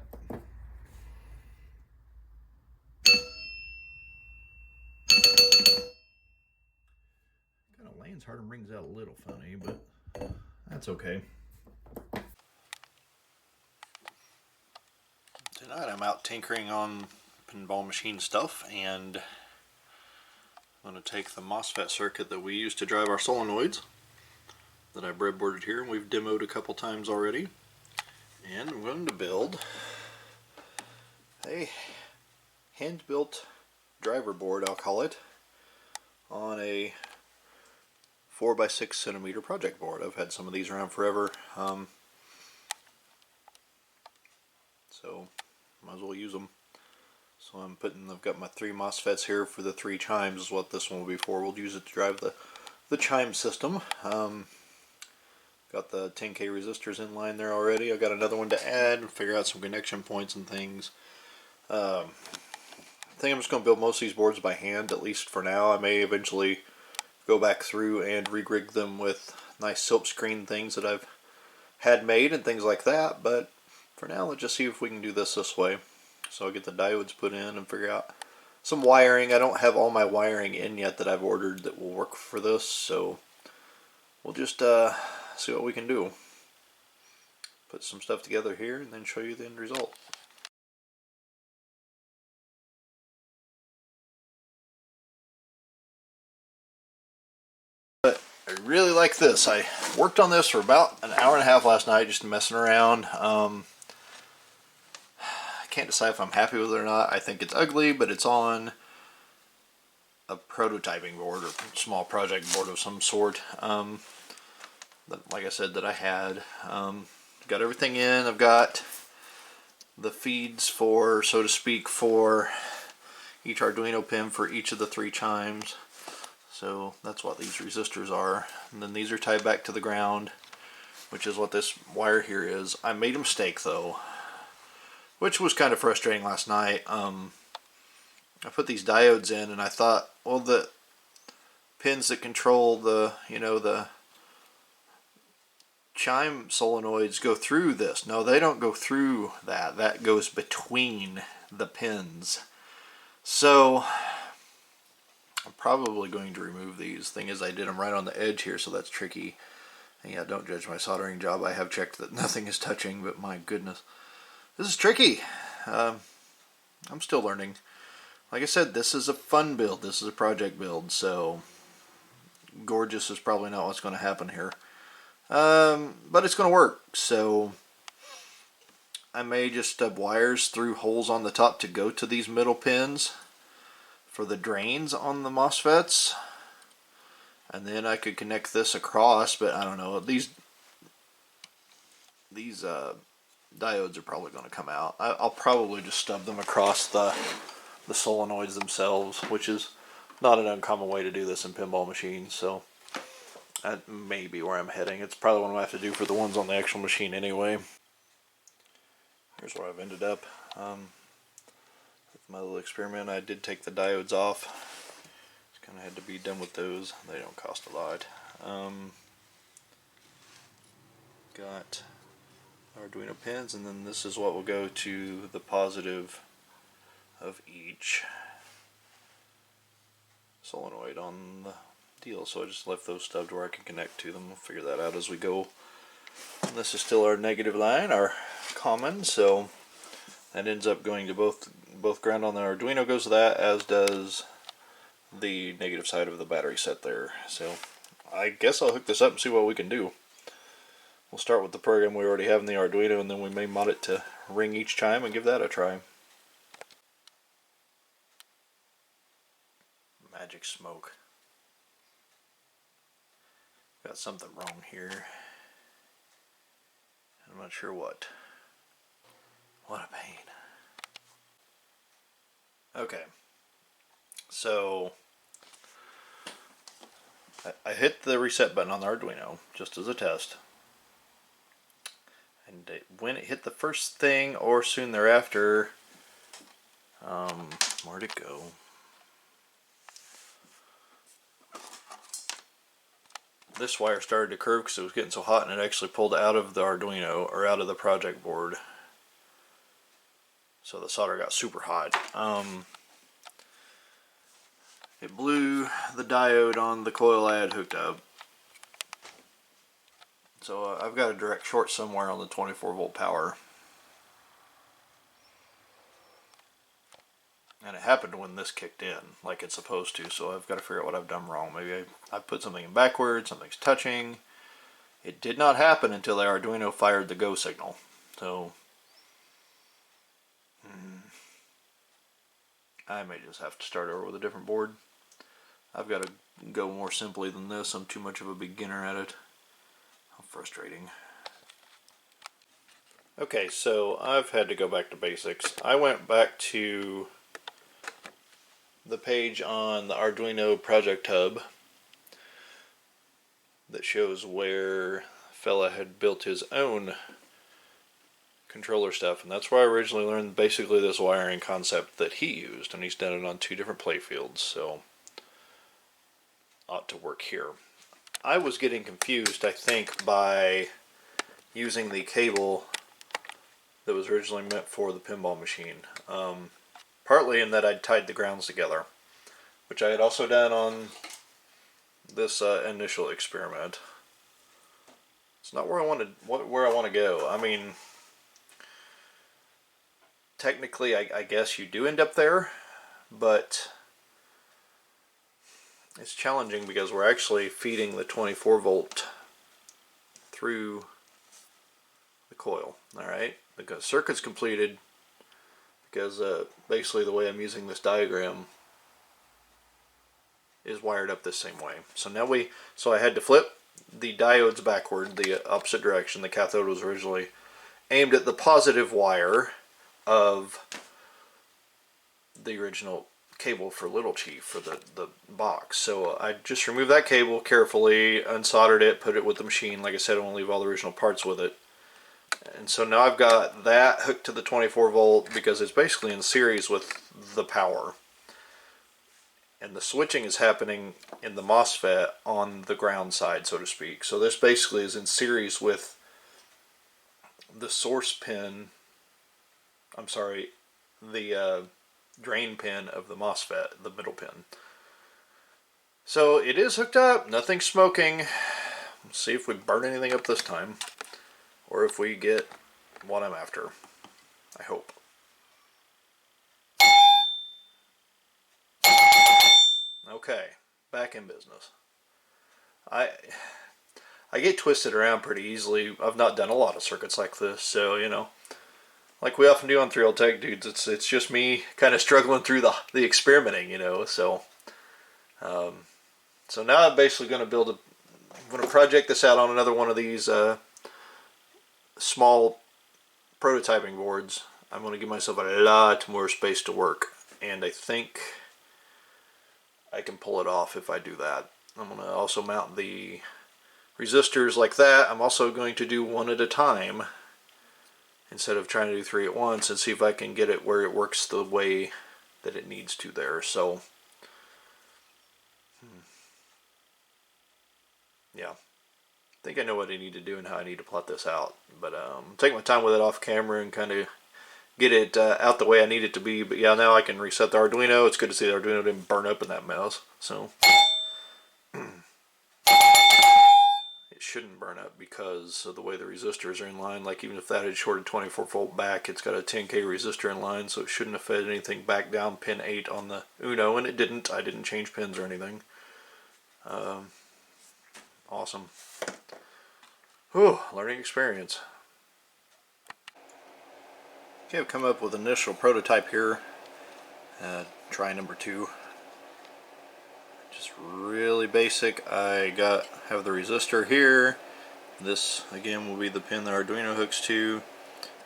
machine's hard and rings out a little funny, but that's okay. Tonight I'm out tinkering on pinball machine stuff, and I'm going to take the MOSFET circuit that we use to drive our solenoids that I breadboarded here, and we've demoed a couple times already, and I'm going to build a hand-built driver board, I'll call it, on a 4x6 centimeter project board. I've had some of these around forever, so might as well use them. So I've got my 3 MOSFETs here for the 3 chimes is what this one will be for. We'll use it to drive the chime system. Got the 10K resistors in line there already. I've got another one to add, figure out some connection points and things. I think I'm just going to build most of these boards by hand, at least for now. I may eventually go back through and re-rig them with nice silk screen things that I've had made and things like that, but for now let's just see if we can do this way. So I'll get the diodes put in and figure out some wiring. I don't have all my wiring in yet that I've ordered that will work for this, so we'll just see what we can do. Put some stuff together here and then show you the end result. But I really like this. I worked on this for about an hour and a half last night just messing around. I can't decide if I'm happy with it or not. I think it's ugly, but it's on a prototyping board or small project board of some sort. Like I said, that I had. Got everything in. I've got the feeds for, so to speak, for each Arduino pin for each of the 3 chimes. So that's what these resistors are. And then these are tied back to the ground, which is what this wire here is. I made a mistake though, which was kind of frustrating last night. I put these diodes in and I thought, well, the pins that control the, the chime solenoids go through this. No, they don't go through that. That goes between the pins. So I'm probably going to remove these. Thing is, I did them right on the edge here, so that's tricky. And yeah, don't judge my soldering job. I have checked that nothing is touching, but my goodness, this is tricky. I'm still learning. Like I said, this is a fun build. This is a project build, so gorgeous is probably not what's going to happen here. But it's going to work, so I may just stub wires through holes on the top to go to these middle pins for the drains on the MOSFETs, and then I could connect this across, but I don't know, these diodes are probably going to come out. I'll probably just stub them across the solenoids themselves, which is not an uncommon way to do this in pinball machines, so that may be where I'm heading. It's probably what I have to do for the ones on the actual machine anyway. Here's where I've ended up. With my little experiment, I did take the diodes off. Just kind of had to be done with those. They don't cost a lot. Got Arduino pins, and then this is what will go to the positive of each solenoid on the deal. So I just left those stubbed where I can connect to them. We'll figure that out as we go. And this is still our negative line, our common, so that ends up going to both ground on the Arduino goes to that, as does the negative side of the battery set there. So I guess I'll hook this up and see what we can do. We'll start with the program we already have in the Arduino, and then we may mod it to ring each chime and give that a try. Magic smoke. Got something wrong here. I'm not sure what. What a pain. Okay. So I hit the reset button on the Arduino just as a test. And when it hit the first thing or soon thereafter, where'd it go? This wire started to curve because it was getting so hot, and it actually pulled out of the Arduino, or out of the project board. So the solder got super hot. It blew the diode on the coil I had hooked up, So I've got a direct short somewhere on the 24 volt power. And it happened when this kicked in, like it's supposed to, so I've got to figure out what I've done wrong. Maybe I put something in backwards, something's touching. It did not happen until the Arduino fired the go signal. So I may just have to start over with a different board. I've got to go more simply than this. I'm too much of a beginner at it. How frustrating. Okay, so I've had to go back to basics. I went back to the page on the Arduino project hub that shows where fella had built his own controller stuff, and that's where I originally learned basically this wiring concept that he used, and he's done it on 2 different playfields, so ought to work here. I was getting confused, I think, by using the cable that was originally meant for the pinball machine. Partly in that I'd tied the grounds together, which I had also done on this initial experiment. It's not where I want to go. I mean, technically, I guess you do end up there, but it's challenging because we're actually feeding the 24 volt through the coil. All right, because circuit's completed. Because basically the way I'm using this diagram is wired up the same way. So now I had to flip the diodes backward, the opposite direction. The cathode was originally aimed at the positive wire of the original cable for Little Chief, for the box. So I just removed that cable carefully, unsoldered it, put it with the machine. Like I said, I want to leave all the original parts with it. And so now I've got that hooked to the 24 volt because it's basically in series with the power. And the switching is happening in the MOSFET on the ground side, so to speak. So this basically is in series with the source pin, I'm sorry, the drain pin of the MOSFET, the middle pin. So it is hooked up, nothing's smoking. Let's see if we burn anything up this time. Or if we get what I'm after. I hope. Okay, back in business. I get twisted around pretty easily. I've not done a lot of circuits like this, so you know, like we often do on 3L Tech Dudes, it's just me kind of struggling through the experimenting, you know. So so now I'm basically going to I'm going to project this out on another one of these small prototyping boards. I'm going to give myself a lot more space to work, and I think I can pull it off if I do that. I'm going to also mount the resistors like that. I'm also going to do one at a time instead of trying to do 3 at once, and see if I can get it where it works the way that it needs to there. So yeah, I think I know what I need to do and how I need to plot this out, but take my time with it off camera and kind of get it out the way I need it to be. But yeah, now I can reset the Arduino. It's good to see the Arduino didn't burn up in that mess, so it shouldn't burn up because of the way the resistors are in line. Like even if that had shorted 24 volt back, it's got a 10K resistor in line, so it shouldn't have fed anything back down pin 8 on the Uno, and it didn't. I didn't change pins or anything. Awesome. Whew, learning experience. Okay, I've come up with an initial prototype here. Try number 2. Just really basic. I have the resistor here. This again will be the pin the Arduino hooks to.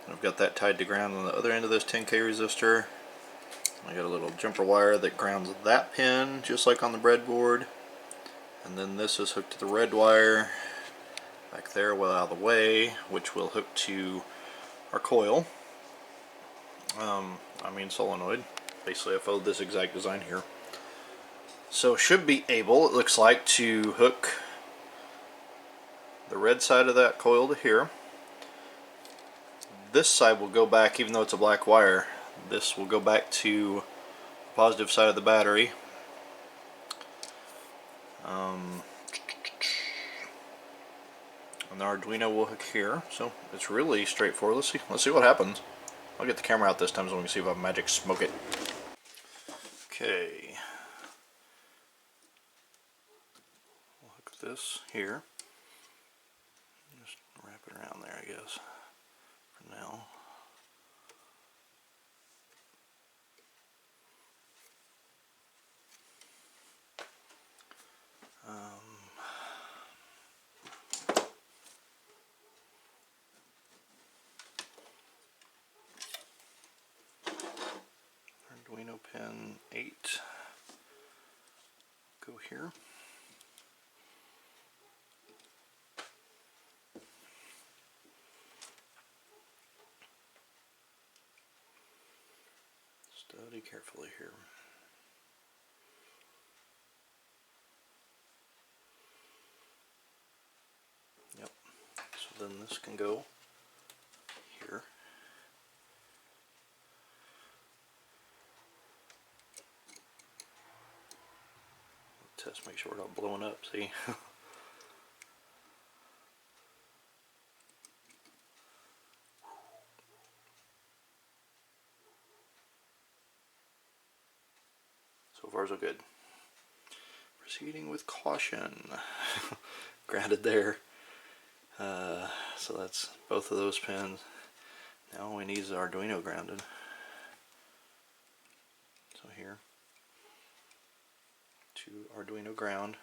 I've got that tied to ground on the other end of this 10K resistor. I got a little jumper wire that grounds that pin, just like on the breadboard. And then this is hooked to the red wire back there, well out of the way, which will hook to our coil. Solenoid. Basically I followed this exact design here. So should be able, it looks like, to hook the red side of that coil to here. This side will go back, even though it's a black wire, this will go back to the positive side of the battery. And the Arduino will hook here, so it's really straightforward. Let's see what happens. I'll get the camera out this time so we can see if I magic smoke it. Okay. We'll hook this here. Just wrap it around there, I guess, for now. Arduino pin 8, go here. Study carefully here. Yep, so then this can go here. Test, make sure we're not blowing up, see? So far so good. Proceeding with caution. Grounded there. So that's both of those pins. Now all we need is the Arduino grounded. So here. To Arduino ground.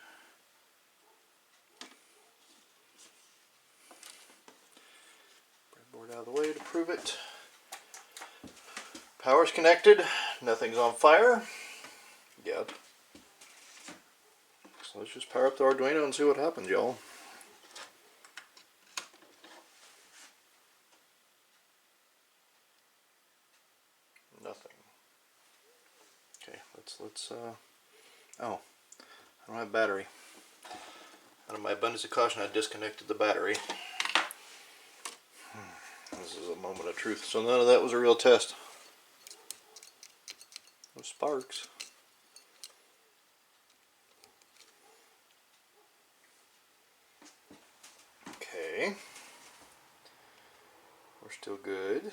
Breadboard out of the way to prove it. Power's connected. Nothing's on fire yet. So let's just power up the Arduino and see what happens, y'all. Nothing. Okay, let's oh, I don't have battery. Out of my abundance of caution, I disconnected the battery. This is a moment of truth. So none of that was a real test. No sparks. Okay. We're still good.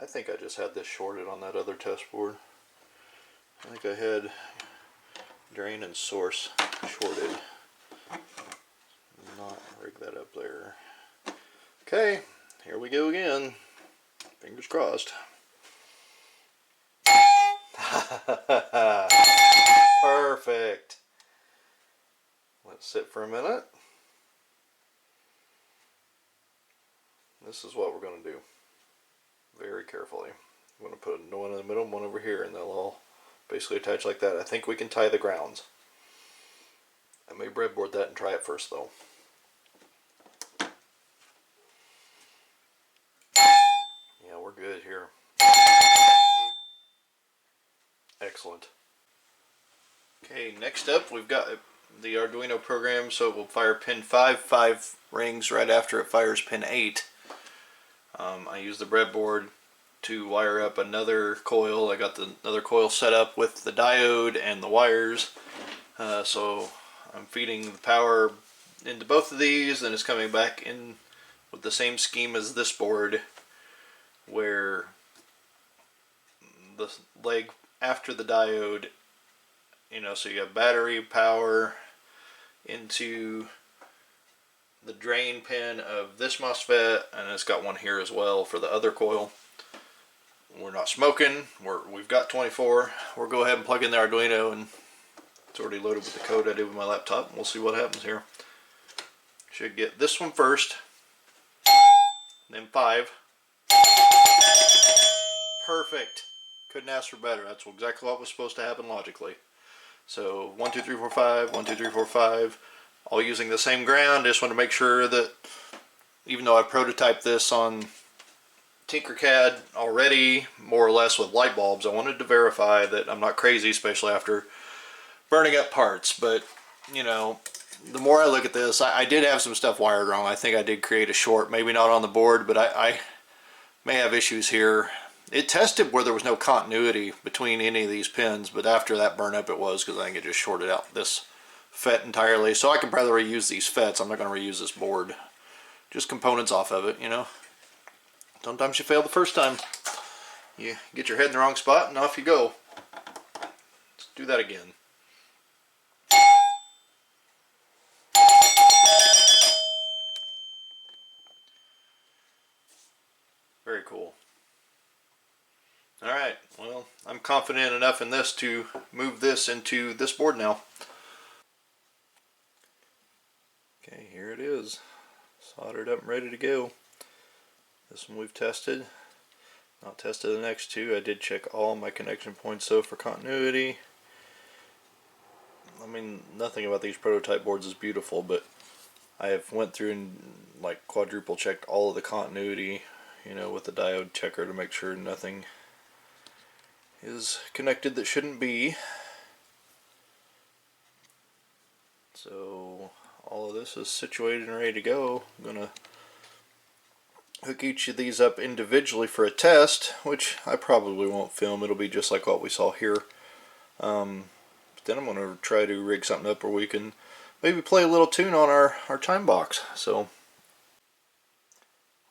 I think I just had this shorted on that other test board. I think I had drain and source shorted. Not rig that up there. Okay, here we go again. Fingers crossed. Perfect. Let's sit for a minute. This is what we're going to do. Very carefully. I'm going to put one in the middle and one over here, and they'll all basically attach like that. I think we can tie the grounds. I may breadboard that and try it first though. Yeah, we're good here. Excellent. Okay, next up we've got the Arduino program, so it will fire pin 5 rings right after it fires pin 8. I use the breadboard to wire up another coil. I got another coil set up with the diode and the wires. So I'm feeding the power into both of these, and it's coming back in with the same scheme as this board, where the leg after the diode, you know, so you have battery power into the drain pin of this MOSFET, and it's got one here as well for the other coil. We're not smoking. We've got 24. We'll go ahead and plug in the Arduino, and it's already loaded with the code I did with my laptop. We'll see what happens here. Should get this one first, then 5. Perfect. Couldn't ask for better. That's exactly what was supposed to happen logically. So 1, 2, 3, 4, 5. 1, 2, 3, 4, 5. All using the same ground. Just want to make sure that, even though I prototyped this on Tinkercad already, more or less with light bulbs, I wanted to verify that I'm not crazy, especially after burning up parts. But, you know, the more I look at this, I did have some stuff wired wrong. I think I did create a short, maybe not on the board, but I may have issues here. It tested where there was no continuity between any of these pins, but after that burn up it was, because I think it just shorted out this FET entirely, so I can probably reuse these FETs. I'm not going to reuse this board. Just components off of it, you know. Sometimes you fail the first time. You get your head in the wrong spot and off you go. Let's do that again. Very cool. Alright, well, I'm confident enough in this to move this into this board now. Okay, here it is. Soldered up and ready to go. This one we've tested. Not tested the next two. I did check all my connection points though for continuity. I mean, nothing about these prototype boards is beautiful, but I have went through and like quadruple checked all of the continuity, you know, with the diode checker to make sure nothing is connected that shouldn't be. So all of this is situated and ready to go. I'm gonna hook each of these up individually for a test, which I probably won't film. It'll be just like what we saw here. But then I'm gonna try to rig something up where we can maybe play a little tune on our chime box. So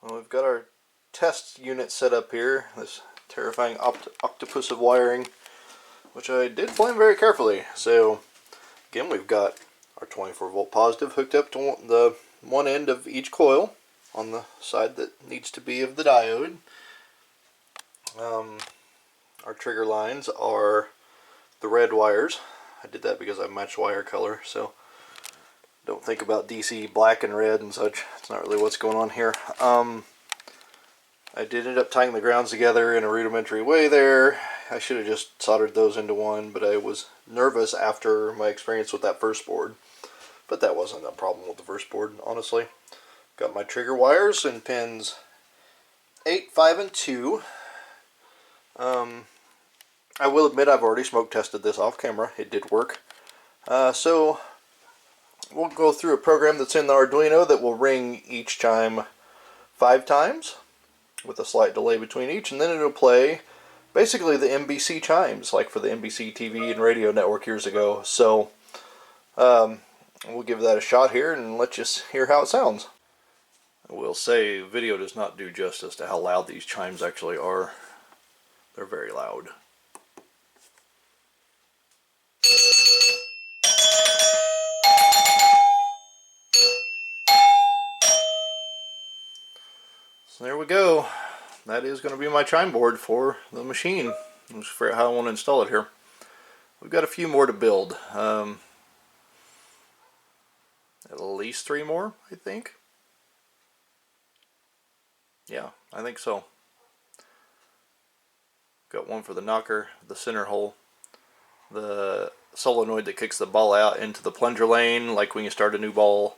well, we've got our test unit set up here. This terrifying octopus of wiring, which I did plan very carefully. So again, we've got our 24 volt positive hooked up to the one end of each coil on the side that needs to be of the diode. Our trigger lines are the red wires. I did that because I matched wire color, so don't think about DC black and red and such. It's not really what's going on here. I did end up tying the grounds together in a rudimentary way there. I should have just soldered those into one, but I was nervous after my experience with that first board. But that wasn't a problem with the first board, honestly. Got my trigger wires in pins 8, 5, and 2. I will admit I've already smoke tested this off camera. It did work. So we'll go through a program that's in the Arduino that will ring each chime 5 times with a slight delay between each, and then it'll play basically the NBC chimes, like for the NBC TV and radio network years ago. So we'll give that a shot here and let you hear how it sounds. I will say, video does not do justice to how loud these chimes actually are. They're very loud. So there we go. That is going to be my chime board for the machine. Let's figure out how I want to install it here. We've got a few more to build. At least 3 more, I think. Yeah, I think so. Got one for the knocker, the center hole, the solenoid that kicks the ball out into the plunger lane, like when you start a new ball.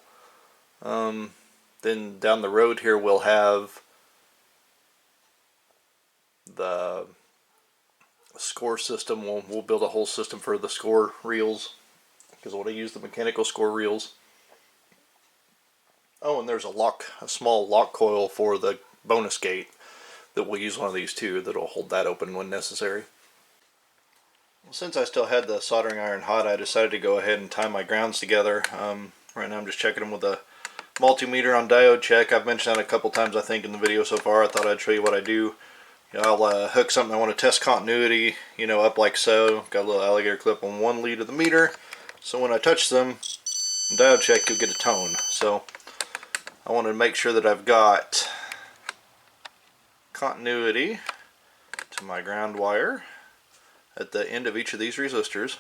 Then down the road here we'll have the score system. We'll build a whole system for the score reels, because I want to use the mechanical score reels. Oh, and there's a small lock coil for the bonus gate that we'll use one of these too, that'll hold that open when necessary. Well, since I still had the soldering iron hot, I decided to go ahead and tie my grounds together. Right now I'm just checking them with a multimeter on diode check. I've mentioned that a couple times I think in the video so far. I thought I'd show you what I do. I'll hook something I want to test continuity, you know, up like so. Got a little alligator clip on one lead of the meter, so when I touch them, diode check, you'll get a tone. So I want to make sure that I've got continuity to my ground wire at the end of each of these resistors.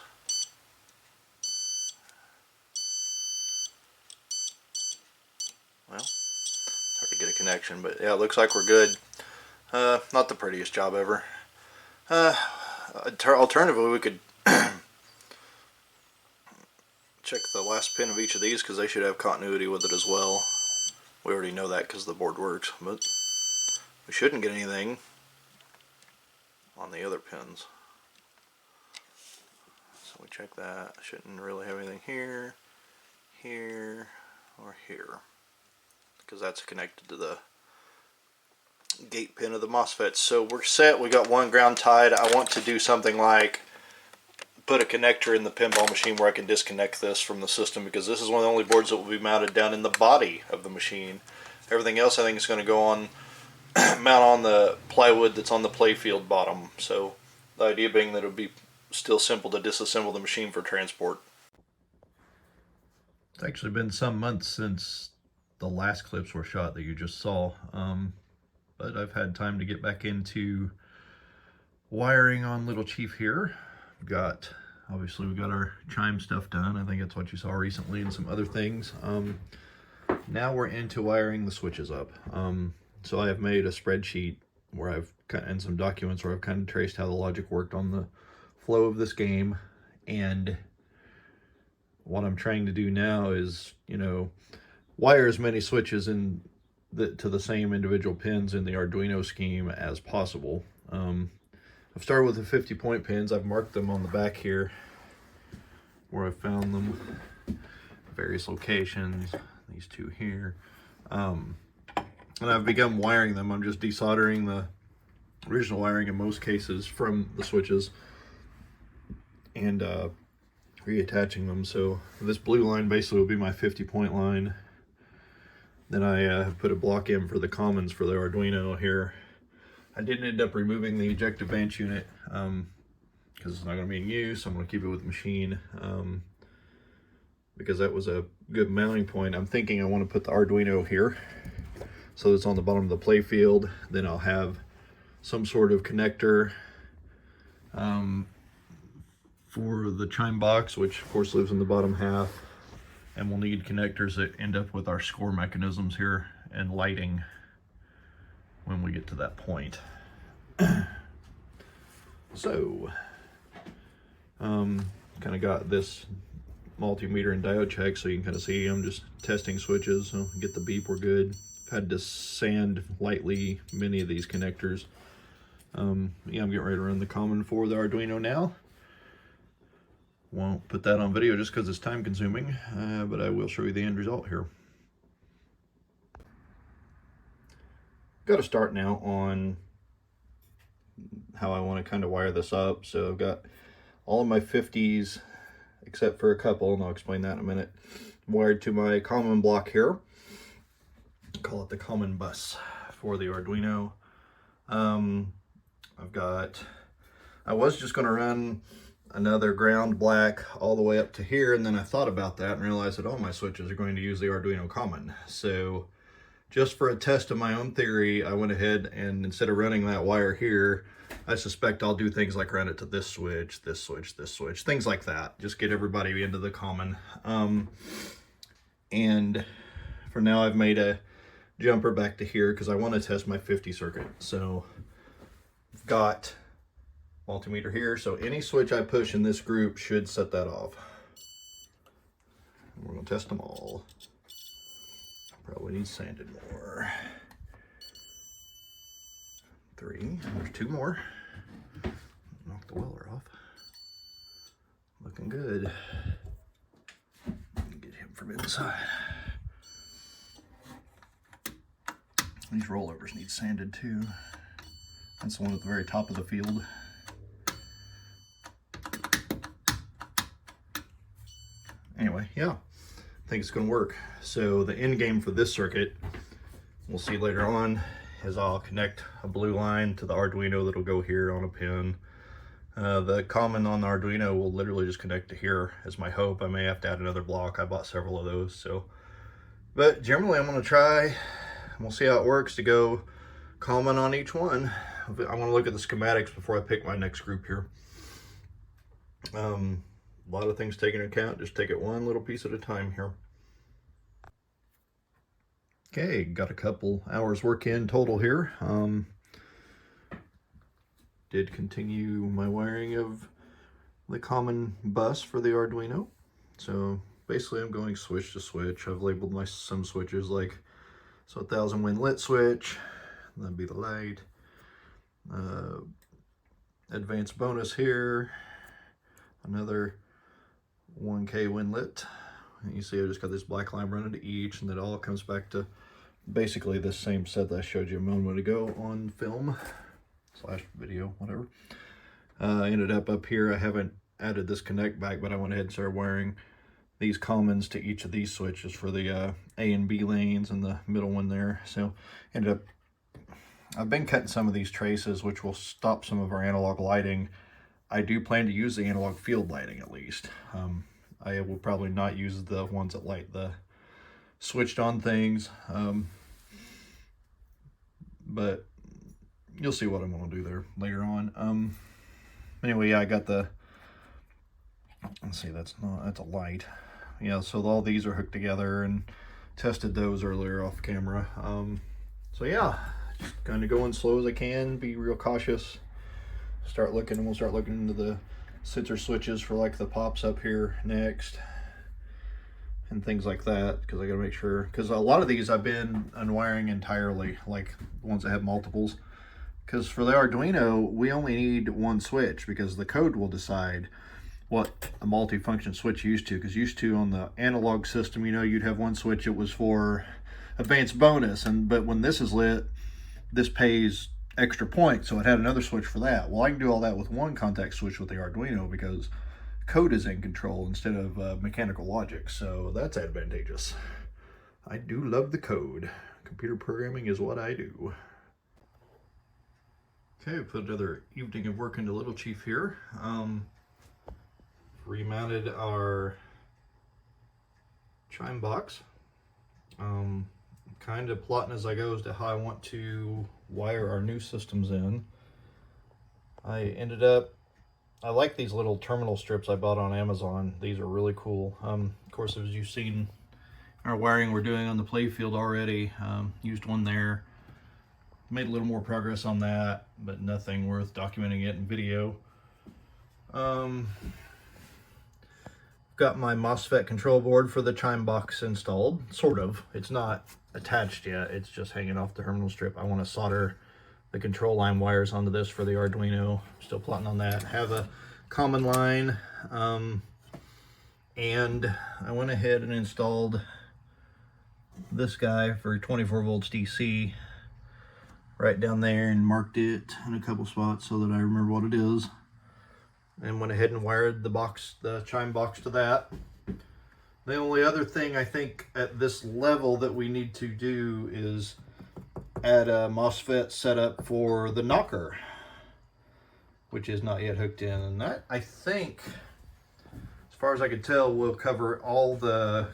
Well, hard to get a connection, but yeah, it looks like we're good. Not the prettiest job ever. Alternatively, we could check the last pin of each of these, because they should have continuity with it as well. We already know that because the board works, but we shouldn't get anything on the other pins. So we check that. Shouldn't really have anything here, here, or here, because that's connected to the gate pin of the MOSFET. So we're set. We got one ground tied. I want to do something like put a connector in the pinball machine where I can disconnect this from the system, because this is one of the only boards that will be mounted down in the body of the machine. Everything else I think is going to go on, mount on the plywood that's on the playfield bottom. So the idea being that it would be still simple to disassemble the machine for transport. It's actually been some months since the last clips were shot that you just saw, but I've had time to get back into wiring on Little Chief here. Obviously we got our chime stuff done. I think that's what you saw recently, and some other things. Now we're into wiring the switches up. So I have made a spreadsheet where and some documents where I've kind of traced how the logic worked on the flow of this game. And what I'm trying to do now is, wire as many switches to the same individual pins in the Arduino scheme as possible. I've started with the 50-point pins. I've marked them on the back here where I found them, various locations, these two here. And I've begun wiring them. I'm just desoldering the original wiring in most cases from the switches and reattaching them. So this blue line basically will be my 50-point line. Then I put a block in for the commons for the Arduino here. I did end up removing the ejective bench unit because it's not going to be in use. I'm going to keep it with the machine because that was a good mounting point. I'm thinking I want to put the Arduino here so it's on the bottom of the playfield. Then I'll have some sort of connector for the chime box, which of course lives in the bottom half, and we'll need connectors that end up with our score mechanisms here and lighting when we get to that point. So kind of got this multimeter and diode check so you can kind of see I'm just testing switches. So get the beep, we're good. I've had to sand lightly many of these connectors. Yeah, I'm getting ready to run the common for the Arduino now. Won't put that on video just because it's time consuming, but I will show you the end result here. Got to start now on how I want to kind of wire this up. So I've got all of my 50s except for a couple, and I'll explain that in a minute, wired to my common block here. Call it the common bus for the Arduino. I was just going to run another ground black all the way up to here, and then I thought about that and realized that all my switches are going to use the Arduino common. So just for a test of my own theory, I went ahead and instead of running that wire here, I suspect I'll do things like run it to this switch, this switch, this switch, things like that. Just get everybody into the common. And for now, I've made a jumper back to here because I want to test my 50 circuit. So I've got multimeter here, so any switch I push in this group should set that off. We're going to test them all. Probably need sanded more. 3, there's 2 more. Knock the welder off. Looking good. Get him from inside. These rollovers need sanded too. That's the one at the very top of the field. Anyway, yeah, I think it's going to work. So the end game for this circuit, we'll see later on, is I'll connect a blue line to the Arduino that'll go here on a pin. The common on the Arduino will literally just connect to here, is my hope. I may have to add another block. I bought several of those. So, but generally I'm going to try, and we'll see how it works, to go common on each one. I want to look at the schematics before I pick my next group here. A lot of things taken into account. Just take it one little piece at a time here. Okay, got a couple hours work in total here. Did continue my wiring of the common bus for the Arduino. So basically I'm going switch to switch. I've labeled some switches like, so 1000 win lit switch, that'd be the light. Advanced bonus here, another 1K win lit. And you see I just got this black line running to each, and it all comes back to basically this same set that I showed you a moment ago on film / video, whatever. Ended up here, I haven't added this connect back, but I went ahead and started wiring these commons to each of these switches for the A and B lanes and the middle one there. So ended up, I've been cutting some of these traces, which will stop some of our analog lighting. I do plan to use the analog field lighting at least. I will probably not use the ones that light the switched on things, but you'll see what I'm going to do there later on. Anyway, yeah, I got the, let's see, that's a light. Yeah, so all these are hooked together, and tested those earlier off camera. So yeah, just kind of going slow as I can, be real cautious. Start looking, and we'll start looking into the sensor switches for like the pops up here next and things like that, because I got to make sure, because a lot of these I've been unwiring entirely, like the ones that have multiples, because for the Arduino we only need one switch, because the code will decide what a multi-function switch used to, because used to on the analog system, you know, you'd have one switch, it was for advanced bonus, but when this is lit, this pays extra points, so it had another switch for that. Well, I can do all that with one contact switch with the Arduino, because code is in control instead of mechanical logic, so that's advantageous. I do love the code. Computer programming is what I do. Okay, put another evening of work into Little Chief here. Remounted our chime box. Kind of plotting as I go as to how I want to wire our new systems in. I like these little terminal strips I bought on Amazon. These are really cool. Of course, as you've seen our wiring we're doing on the playfield already, used one there. Made a little more progress on that, but nothing worth documenting it in video. Got my MOSFET control board for the chime box installed, sort of. It's not attached yet, it's just hanging off the terminal strip. I want to solder the control line wires onto this for the Arduino. Still plotting on that. Have a common line, and I went ahead and installed this guy for 24 volts DC right down there, and marked it in a couple spots so that I remember what it is. And went ahead and wired the chime box to that. The only other thing I think at this level that we need to do is add a MOSFET setup for the knocker, which is not yet hooked in. And that, I think, as far as I could tell, will cover all the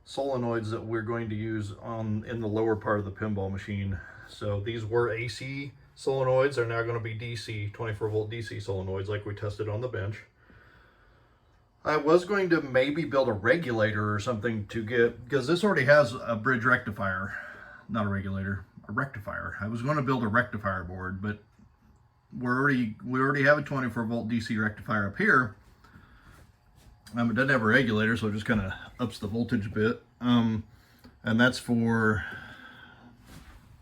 solenoids that we're going to use in the lower part of the pinball machine. So these were AC solenoids, are now going to be DC, 24 volt DC solenoids like we tested on the bench. I was going to maybe build a regulator or something to get, because this already has a bridge rectifier, not a regulator, a rectifier. I was going to build a rectifier board, but we already have a 24 volt DC rectifier up here. It doesn't have a regulator, so it just kind of ups the voltage a bit. And that's for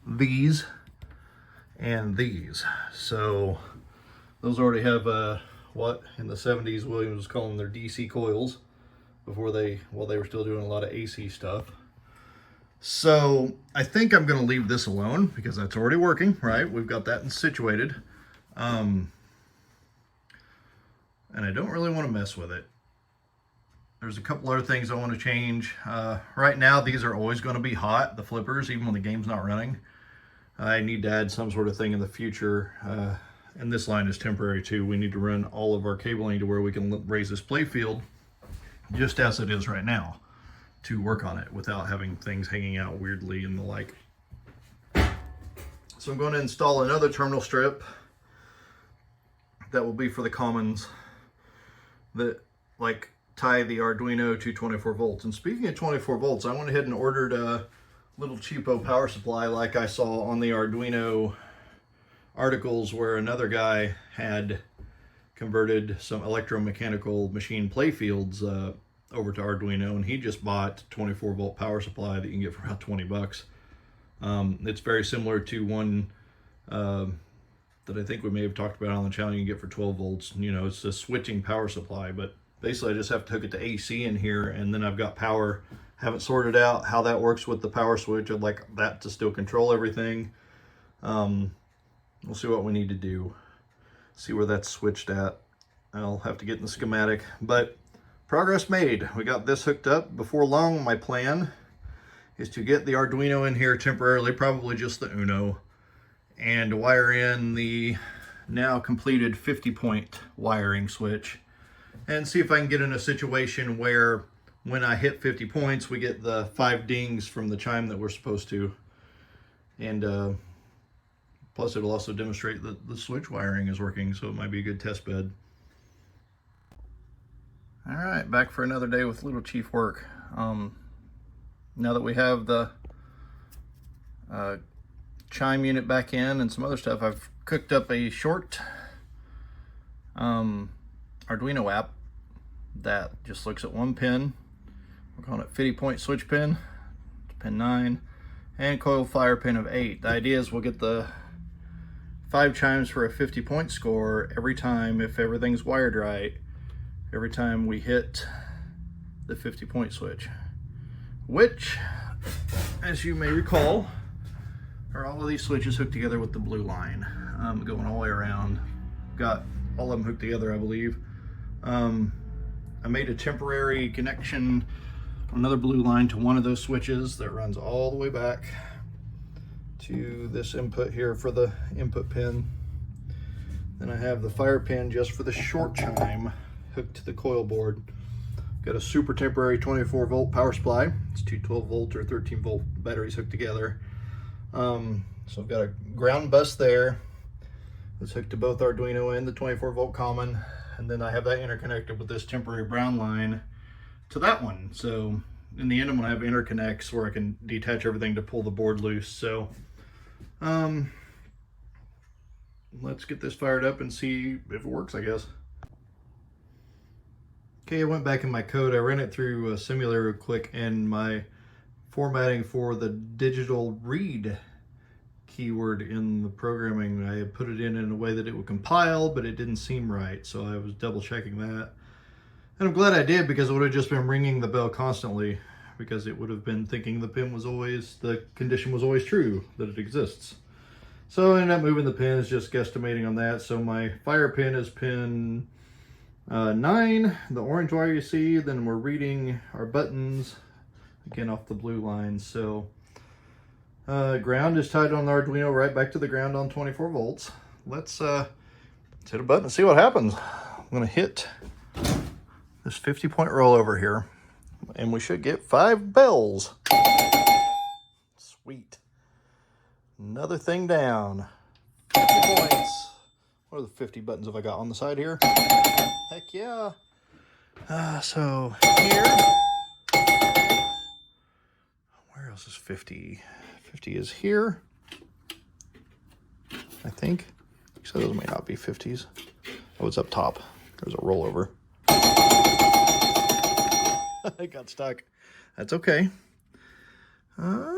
these and these. So those already have what in the 70s Williams was calling their DC coils while they were still doing a lot of AC stuff. So I think I'm going to leave this alone because that's already working, right? We've got that situated. And I don't really want to mess with it. There's a couple other things I want to change. Right now, these are always going to be hot, the flippers, even when the game's not running. I need to add some sort of thing in the future. And this line is temporary too. We need to run all of our cabling to where we can raise this playfield just as it is right now to work on it without having things hanging out weirdly and the like. So I'm going to install another terminal strip that will be for the commons that like tie the Arduino to 24 volts. And speaking of 24 volts, I went ahead and ordered a little cheapo power supply like I saw on the Arduino articles where another guy had converted some electromechanical machine playfields over to Arduino, and he just bought 24 volt power supply that you can get for about 20 bucks. It's very similar to one that I think we may have talked about on the channel you can get for 12 volts. You know, it's a switching power supply, but basically I just have to hook it to AC in here, and then I've got power. Haven't sorted out how that works with the power switch. I'd like that to still control everything. We'll see what we need to do. See where that's switched at. I'll have to get in the schematic, but progress made. We got this hooked up. Before long, my plan is to get the Arduino in here temporarily, probably just the Uno, and wire in the now completed 50-point wiring switch, and see if I can get in a situation where when I hit 50 points, we get the 5 dings from the chime that we're supposed to. And plus it'll also demonstrate that the switch wiring is working, so it might be a good test bed. All right, back for another day with Little Chief work. Now that we have the chime unit back in and some other stuff, I've cooked up a short Arduino app that just looks at one pin. We're calling it 50-point switch pin, pin 9, and coil fire pin of 8. The idea is we'll get the 5 chimes for a 50-point score every time, if everything's wired right, every time we hit the 50-point switch, which, as you may recall, are all of these switches hooked together with the blue line, going all the way around. Got all of them hooked together, I believe. I made a temporary connection, another blue line to one of those switches that runs all the way back to this input here for the input pin. Then I have the fire pin just for the short chime hooked to the coil board. Got a super temporary 24-volt power supply. It's two 12-volt or 13-volt batteries hooked together. So I've got a ground bus there that's hooked to both Arduino and the 24-volt common, and then I have that interconnected with this temporary brown line to that one. So in the end, I'm gonna have interconnects where I can detach everything to pull the board loose. So let's get this fired up and see if it works, I guess. Okay, I went back in my code. I ran it through a simulator real quick, and my formatting for the digital read keyword in the programming, I had put it in a way that it would compile, but it didn't seem right. So I was double checking that. And I'm glad I did, because it would have just been ringing the bell constantly, because it would have been thinking the pin was always, the condition was always true, that it exists. So I ended up moving the pins, just guesstimating on that. So my fire pin is pin 9, the orange wire you see. Then we're reading our buttons, again off the blue line. So ground is tied on the Arduino right back to the ground on 24 volts. Let's hit a button and see what happens. I'm gonna hit this 50-point rollover here, and we should get 5 bells. Sweet. Another thing down. 50 points. What are the 50 buttons have I got on the side here? Heck yeah. So here. Where else is 50? 50 is here, I think. So those may not be 50s. Oh, it's up top. There's a rollover. I got stuck. That's okay. Thought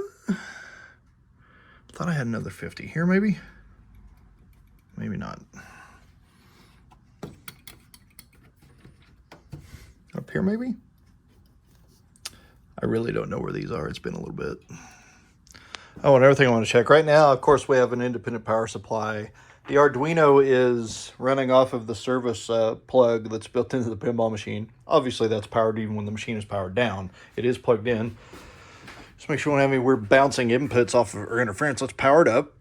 I had another 50 here, maybe? Maybe not. Up here, maybe? I really don't know where these are. It's been a little bit. Oh, and everything I want to check. Right now, of course, we have an independent power supply. The Arduino is running off of the service plug that's built into the pinball machine. Obviously, that's powered even when the machine is powered down. It is plugged in. Just make sure we don't have any weird bouncing inputs off of or interference. Let's power it up.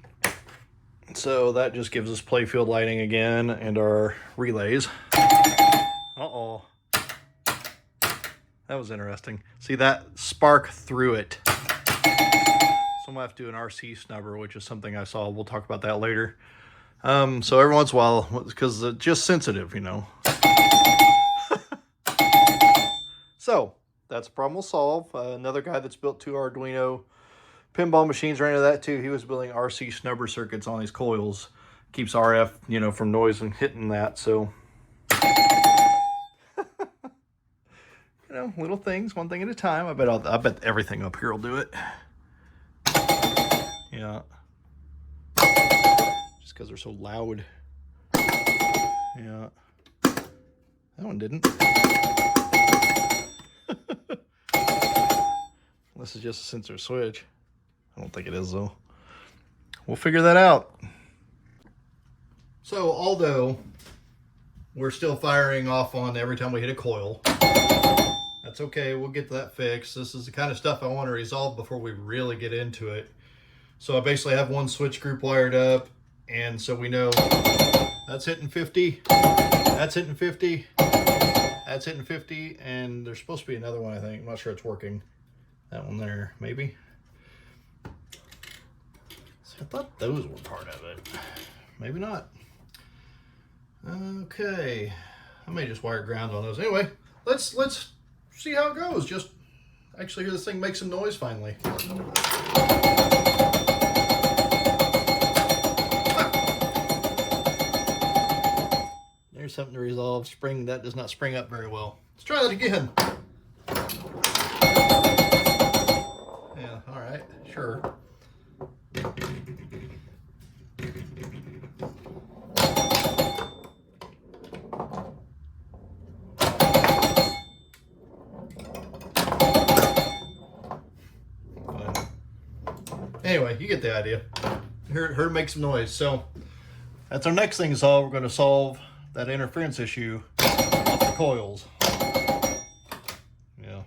So that just gives us playfield lighting again and our relays. Uh-oh. That was interesting. See that spark through it. So I'm gonna have to do an RC snubber, which is something I saw. We'll talk about that later. So every once in a while, because it's just sensitive, you know. So that's a problem we'll solve. Another guy that's built 2 Arduino pinball machines ran into that too. He was building RC snubber circuits on these coils. Keeps RF, you know, from noise and hitting that. So, you know, little things, one thing at a time. I bet everything up here will do it. Yeah. Just because they're so loud. Yeah. That one didn't. This is just a sensor switch. I don't think it is though. We'll figure that out. So although we're still firing off on every time we hit a coil. That's okay, we'll get that fixed. This is the kind of stuff I want to resolve before we really get into it. So I basically have one switch group wired up, and so we know that's hitting 50, that's hitting 50, that's hitting 50, and there's supposed to be another one, I think. I'm not sure it's working. That one there, maybe. So I thought those were part of it. Maybe not. Okay, I may just wire ground on those. Anyway, let's see how it goes. Just actually hear this thing make some noise finally. There's something to resolve. Spring, that does not spring up very well. Let's try that again. Yeah, all right, sure. Anyway, you get the idea. Heard it make some noise. So that's our next thing to solve. We're going to solve that interference issue with the coils. Yeah.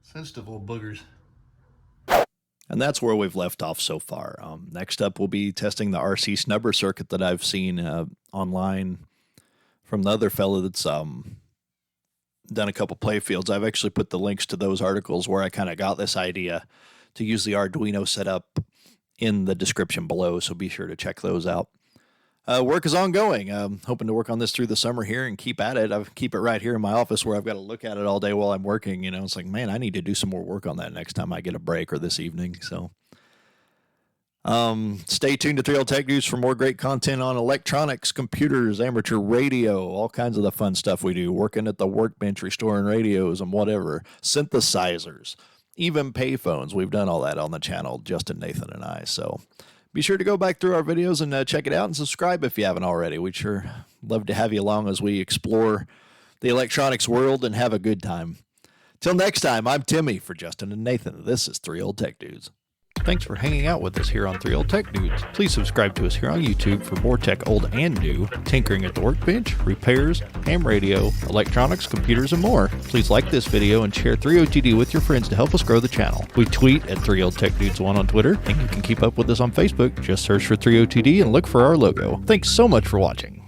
Sensitive little boogers. And that's where we've left off so far. Next up, we'll be testing the RC snubber circuit that I've seen online from the other fellow that's done a couple playfields. I've actually put the links to those articles where I kind of got this idea to use the Arduino setup in the description below, so be sure to check those out. Work is ongoing. I'm hoping to work on this through the summer here and keep at it. I keep it right here in my office where I've got to look at it all day while I'm working. You know, it's like, man, I need to do some more work on that next time I get a break or this evening. So stay tuned to 3L Tech News for more great content on electronics, computers, amateur radio, all kinds of the fun stuff we do, working at the workbench, restoring radios and whatever, synthesizers, even payphones. We've done all that on the channel, Justin, Nathan, and I. So be sure to go back through our videos and check it out and subscribe if you haven't already. We'd sure love to have you along as we explore the electronics world and have a good time. Till next time, I'm Timmy for Justin and Nathan. This is 3L Tech Dudes. Thanks for hanging out with us here on 3L Tech Dudes. Please subscribe to us here on YouTube for more tech old and new, tinkering at the workbench, repairs, ham radio, electronics, computers, and more. Please like this video and share 3OTD with your friends to help us grow the channel. We tweet at 3L Tech Dudes 1 on Twitter, and you can keep up with us on Facebook. Just search for 3OTD and look for our logo. Thanks so much for watching.